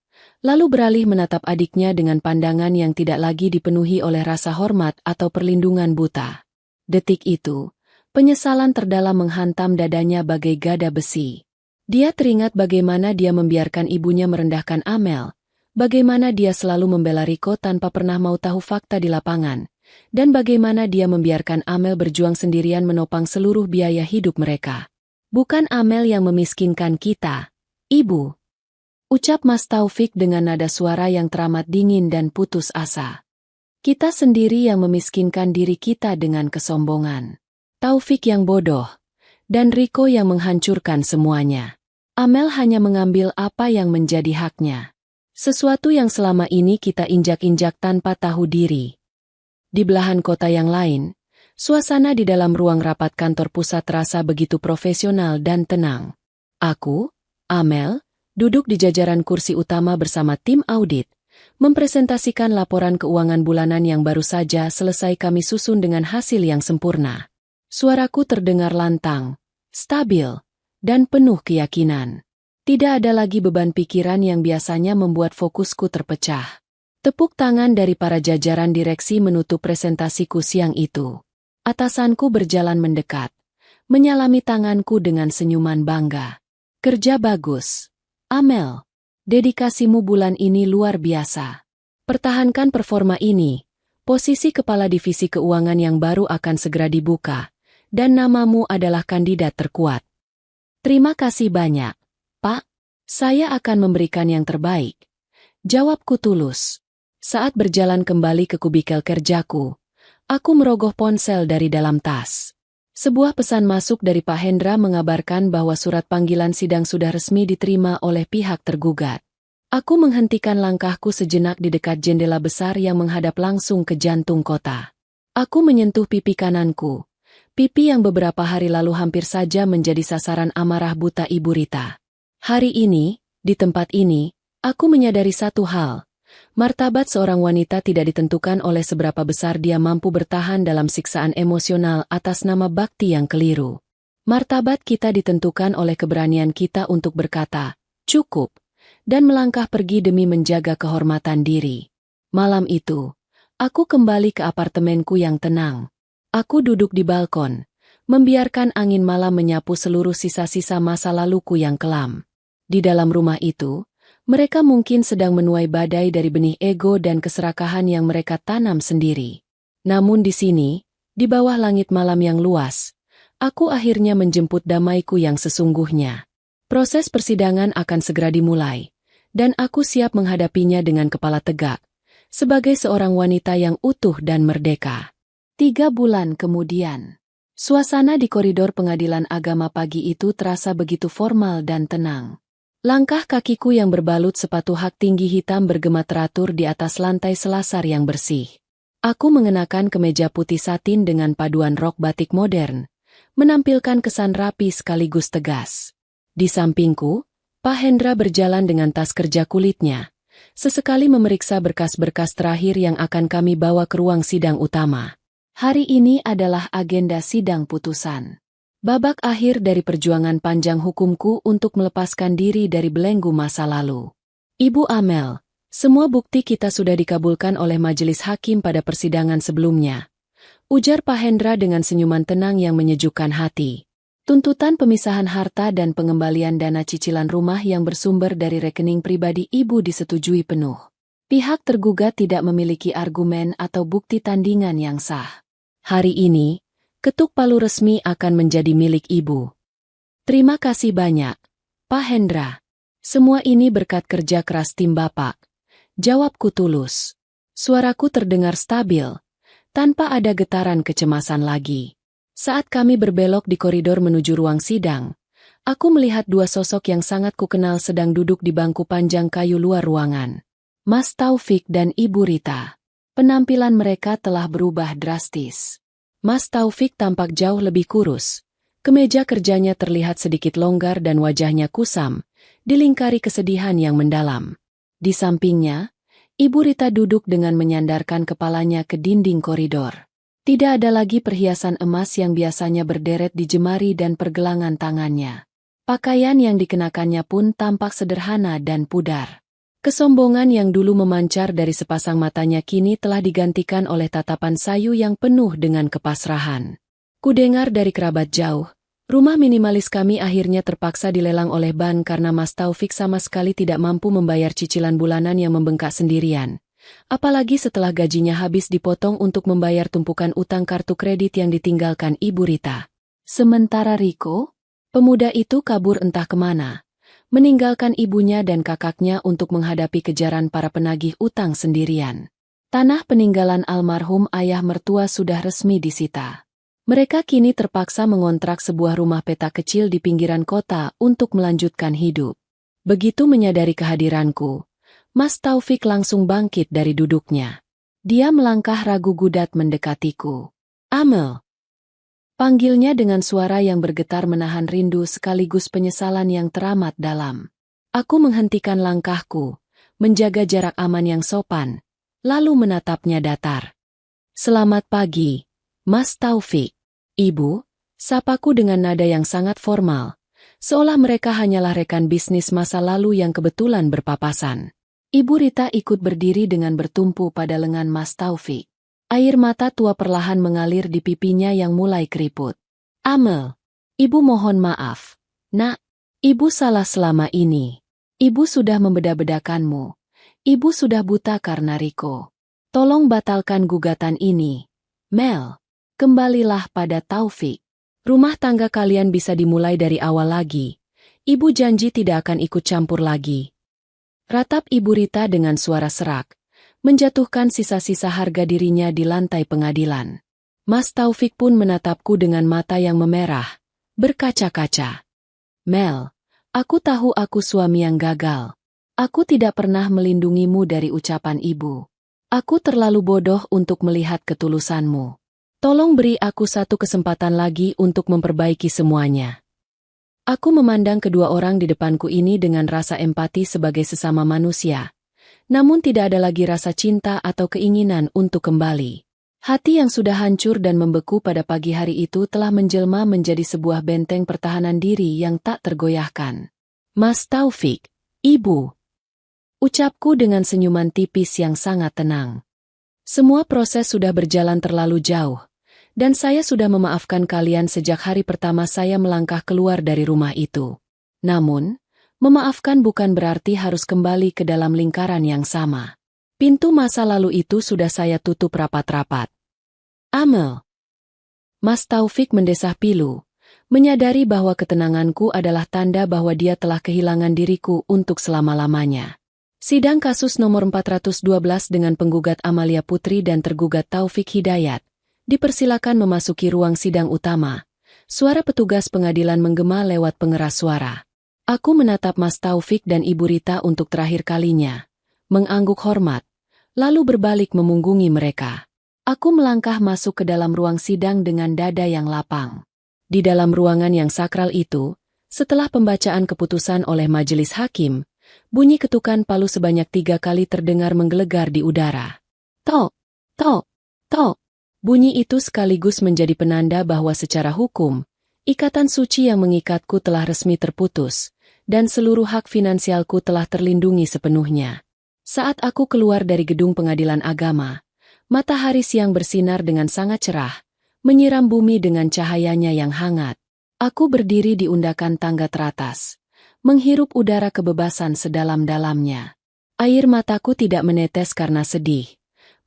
lalu beralih menatap adiknya dengan pandangan yang tidak lagi dipenuhi oleh rasa hormat atau perlindungan buta. Detik itu, penyesalan terdalam menghantam dadanya bagai gada besi. Dia teringat bagaimana dia membiarkan ibunya merendahkan Amel, bagaimana dia selalu membela Riko tanpa pernah mau tahu fakta di lapangan, dan bagaimana dia membiarkan Amel berjuang sendirian menopang seluruh biaya hidup mereka. Bukan Amel yang memiskinkan kita, Ibu, ucap Mas Taufik dengan nada suara yang teramat dingin dan putus asa. Kita sendiri yang memiskinkan diri kita dengan kesombongan. Taufik yang bodoh, dan Riko yang menghancurkan semuanya. Amel hanya mengambil apa yang menjadi haknya. Sesuatu yang selama ini kita injak-injak tanpa tahu diri. Di belahan kota yang lain, suasana di dalam ruang rapat kantor pusat terasa begitu profesional dan tenang. Aku, Amel, duduk di jajaran kursi utama bersama tim audit, mempresentasikan laporan keuangan bulanan yang baru saja selesai kami susun dengan hasil yang sempurna. Suaraku terdengar lantang, stabil, dan penuh keyakinan. Tidak ada lagi beban pikiran yang biasanya membuat fokusku terpecah. Tepuk tangan dari para jajaran direksi menutup presentasiku siang itu. Atasanku berjalan mendekat, menyalami tanganku dengan senyuman bangga. Kerja bagus, Amel. Dedikasimu bulan ini luar biasa. Pertahankan performa ini. Posisi kepala divisi keuangan yang baru akan segera dibuka, dan namamu adalah kandidat terkuat. Terima kasih banyak, Pak. Saya akan memberikan yang terbaik. Jawabku tulus. Saat berjalan kembali ke kubikel kerjaku, aku merogoh ponsel dari dalam tas. Sebuah pesan masuk dari Pak Hendra mengabarkan bahwa surat panggilan sidang sudah resmi diterima oleh pihak tergugat. Aku menghentikan langkahku sejenak di dekat jendela besar yang menghadap langsung ke jantung kota. Aku menyentuh pipi kananku, pipi yang beberapa hari lalu hampir saja menjadi sasaran amarah buta Ibu Rita. Hari ini, di tempat ini, aku menyadari satu hal. Martabat seorang wanita tidak ditentukan oleh seberapa besar dia mampu bertahan dalam siksaan emosional atas nama bakti yang keliru. Martabat kita ditentukan oleh keberanian kita untuk berkata, cukup, dan melangkah pergi demi menjaga kehormatan diri. Malam itu, aku kembali ke apartemenku yang tenang. Aku duduk di balkon, membiarkan angin malam menyapu seluruh sisa-sisa masa laluku yang kelam. Di dalam rumah itu, mereka mungkin sedang menuai badai dari benih ego dan keserakahan yang mereka tanam sendiri. Namun di sini, di bawah langit malam yang luas, aku akhirnya menjemput damaiku yang sesungguhnya. Proses persidangan akan segera dimulai, dan aku siap menghadapinya dengan kepala tegak, sebagai seorang wanita yang utuh dan merdeka. 3 bulan kemudian, suasana di koridor pengadilan agama pagi itu terasa begitu formal dan tenang. Langkah kakiku yang berbalut sepatu hak tinggi hitam bergema teratur di atas lantai selasar yang bersih. Aku mengenakan kemeja putih satin dengan paduan rok batik modern, menampilkan kesan rapi sekaligus tegas. Di sampingku, Pak Hendra berjalan dengan tas kerja kulitnya, sesekali memeriksa berkas-berkas terakhir yang akan kami bawa ke ruang sidang utama. Hari ini adalah agenda sidang putusan. Babak akhir dari perjuangan panjang hukumku untuk melepaskan diri dari belenggu masa lalu. Ibu Amel, semua bukti kita sudah dikabulkan oleh majelis hakim pada persidangan sebelumnya. Ujar Pak Hendra dengan senyuman tenang yang menyejukkan hati. Tuntutan pemisahan harta dan pengembalian dana cicilan rumah yang bersumber dari rekening pribadi Ibu disetujui penuh. Pihak tergugat tidak memiliki argumen atau bukti tandingan yang sah. Hari ini, ketuk palu resmi akan menjadi milik Ibu. Terima kasih banyak, Pak Hendra. Semua ini berkat kerja keras tim Bapak. Jawabku tulus. Suaraku terdengar stabil, tanpa ada getaran kecemasan lagi. Saat kami berbelok di koridor menuju ruang sidang, aku melihat 2 sosok yang sangat kukenal sedang duduk di bangku panjang kayu luar ruangan. Mas Taufik dan Ibu Rita. Penampilan mereka telah berubah drastis. Mas Taufik tampak jauh lebih kurus. Kemeja kerjanya terlihat sedikit longgar dan wajahnya kusam, dilingkari kesedihan yang mendalam. Di sampingnya, Ibu Rita duduk dengan menyandarkan kepalanya ke dinding koridor. Tidak ada lagi perhiasan emas yang biasanya berderet di jemari dan pergelangan tangannya. Pakaian yang dikenakannya pun tampak sederhana dan pudar. Kesombongan yang dulu memancar dari sepasang matanya kini telah digantikan oleh tatapan sayu yang penuh dengan kepasrahan. Kudengar dari kerabat jauh, rumah minimalis kami akhirnya terpaksa dilelang oleh Ban karena Mas Taufik sama sekali tidak mampu membayar cicilan bulanan yang membengkak sendirian. Apalagi setelah gajinya habis dipotong untuk membayar tumpukan utang kartu kredit yang ditinggalkan Ibu Rita. Sementara Riko, pemuda itu kabur entah kemana, meninggalkan ibunya dan kakaknya untuk menghadapi kejaran para penagih utang sendirian. Tanah peninggalan almarhum ayah mertua sudah resmi disita. Mereka kini terpaksa mengontrak sebuah rumah petak kecil di pinggiran kota untuk melanjutkan hidup. Begitu menyadari kehadiranku, Mas Taufik langsung bangkit dari duduknya. Dia melangkah ragu gudat mendekatiku. "Amel," panggilnya dengan suara yang bergetar menahan rindu sekaligus penyesalan yang teramat dalam. Aku menghentikan langkahku, menjaga jarak aman yang sopan, lalu menatapnya datar. "Selamat pagi, Mas Taufik." "Ibu," sapaku dengan nada yang sangat formal, seolah mereka hanyalah rekan bisnis masa lalu yang kebetulan berpapasan. Ibu Rita ikut berdiri dengan bertumpu pada lengan Mas Taufik. Air mata tua perlahan mengalir di pipinya yang mulai keriput. "Amel, Ibu mohon maaf. Nak, Ibu salah selama ini. Ibu sudah membeda-bedakanmu. Ibu sudah buta karena Riko. Tolong batalkan gugatan ini. Mel, kembalilah pada Taufik. Rumah tangga kalian bisa dimulai dari awal lagi. Ibu janji tidak akan ikut campur lagi." Ratap Ibu Rita dengan suara serak, menjatuhkan sisa-sisa harga dirinya di lantai pengadilan. Mas Taufik pun menatapku dengan mata yang memerah, berkaca-kaca. "Mel, aku tahu aku suami yang gagal. Aku tidak pernah melindungimu dari ucapan ibu. Aku terlalu bodoh untuk melihat ketulusanmu. Tolong beri aku satu kesempatan lagi untuk memperbaiki semuanya." Aku memandang kedua orang di depanku ini dengan rasa empati sebagai sesama manusia. Namun tidak ada lagi rasa cinta atau keinginan untuk kembali. Hati yang sudah hancur dan membeku pada pagi hari itu telah menjelma menjadi sebuah benteng pertahanan diri yang tak tergoyahkan. "Mas Taufik, Ibu," ucapku dengan senyuman tipis yang sangat tenang. "Semua proses sudah berjalan terlalu jauh, dan saya sudah memaafkan kalian sejak hari pertama saya melangkah keluar dari rumah itu. Namun, memaafkan bukan berarti harus kembali ke dalam lingkaran yang sama. Pintu masa lalu itu sudah saya tutup rapat-rapat." "Amel." Mas Taufik mendesah pilu, menyadari bahwa ketenanganku adalah tanda bahwa dia telah kehilangan diriku untuk selama-lamanya. Sidang kasus nomor 412 dengan penggugat Amalia Putri dan tergugat Taufik Hidayat dipersilakan memasuki ruang sidang utama. Suara petugas pengadilan menggema lewat pengeras suara. Aku menatap Mas Taufik dan Ibu Rita untuk terakhir kalinya, mengangguk hormat, lalu berbalik memunggungi mereka. Aku melangkah masuk ke dalam ruang sidang dengan dada yang lapang. Di dalam ruangan yang sakral itu, setelah pembacaan keputusan oleh majelis hakim, bunyi ketukan palu sebanyak 3 kali terdengar menggelegar di udara. Tok, tok, tok. Bunyi itu sekaligus menjadi penanda bahwa secara hukum, ikatan suci yang mengikatku telah resmi terputus, dan seluruh hak finansialku telah terlindungi sepenuhnya. Saat aku keluar dari gedung pengadilan agama, matahari siang bersinar dengan sangat cerah, menyiram bumi dengan cahayanya yang hangat. Aku berdiri di undakan tangga teratas, menghirup udara kebebasan sedalam-dalamnya. Air mataku tidak menetes karena sedih,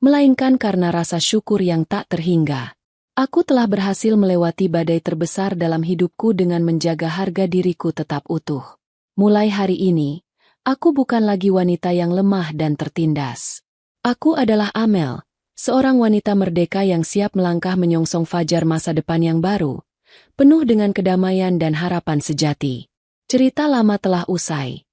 melainkan karena rasa syukur yang tak terhingga. Aku telah berhasil melewati badai terbesar dalam hidupku dengan menjaga harga diriku tetap utuh. Mulai hari ini, aku bukan lagi wanita yang lemah dan tertindas. Aku adalah Amel, seorang wanita merdeka yang siap melangkah menyongsong fajar masa depan yang baru, penuh dengan kedamaian dan harapan sejati. Cerita lama telah usai,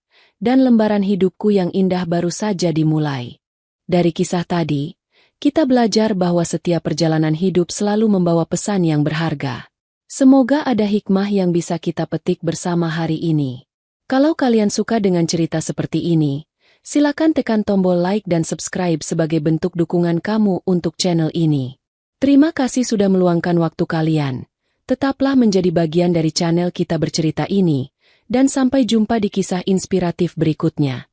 dan lembaran hidupku yang indah baru saja dimulai. Dari kisah tadi, kita belajar bahwa setiap perjalanan hidup selalu membawa pesan yang berharga. Semoga ada hikmah yang bisa kita petik bersama hari ini. Kalau kalian suka dengan cerita seperti ini, silakan tekan tombol like dan subscribe sebagai bentuk dukungan kamu untuk channel ini. Terima kasih sudah meluangkan waktu kalian. Tetaplah menjadi bagian dari channel Kita Bercerita ini, dan sampai jumpa di kisah inspiratif berikutnya.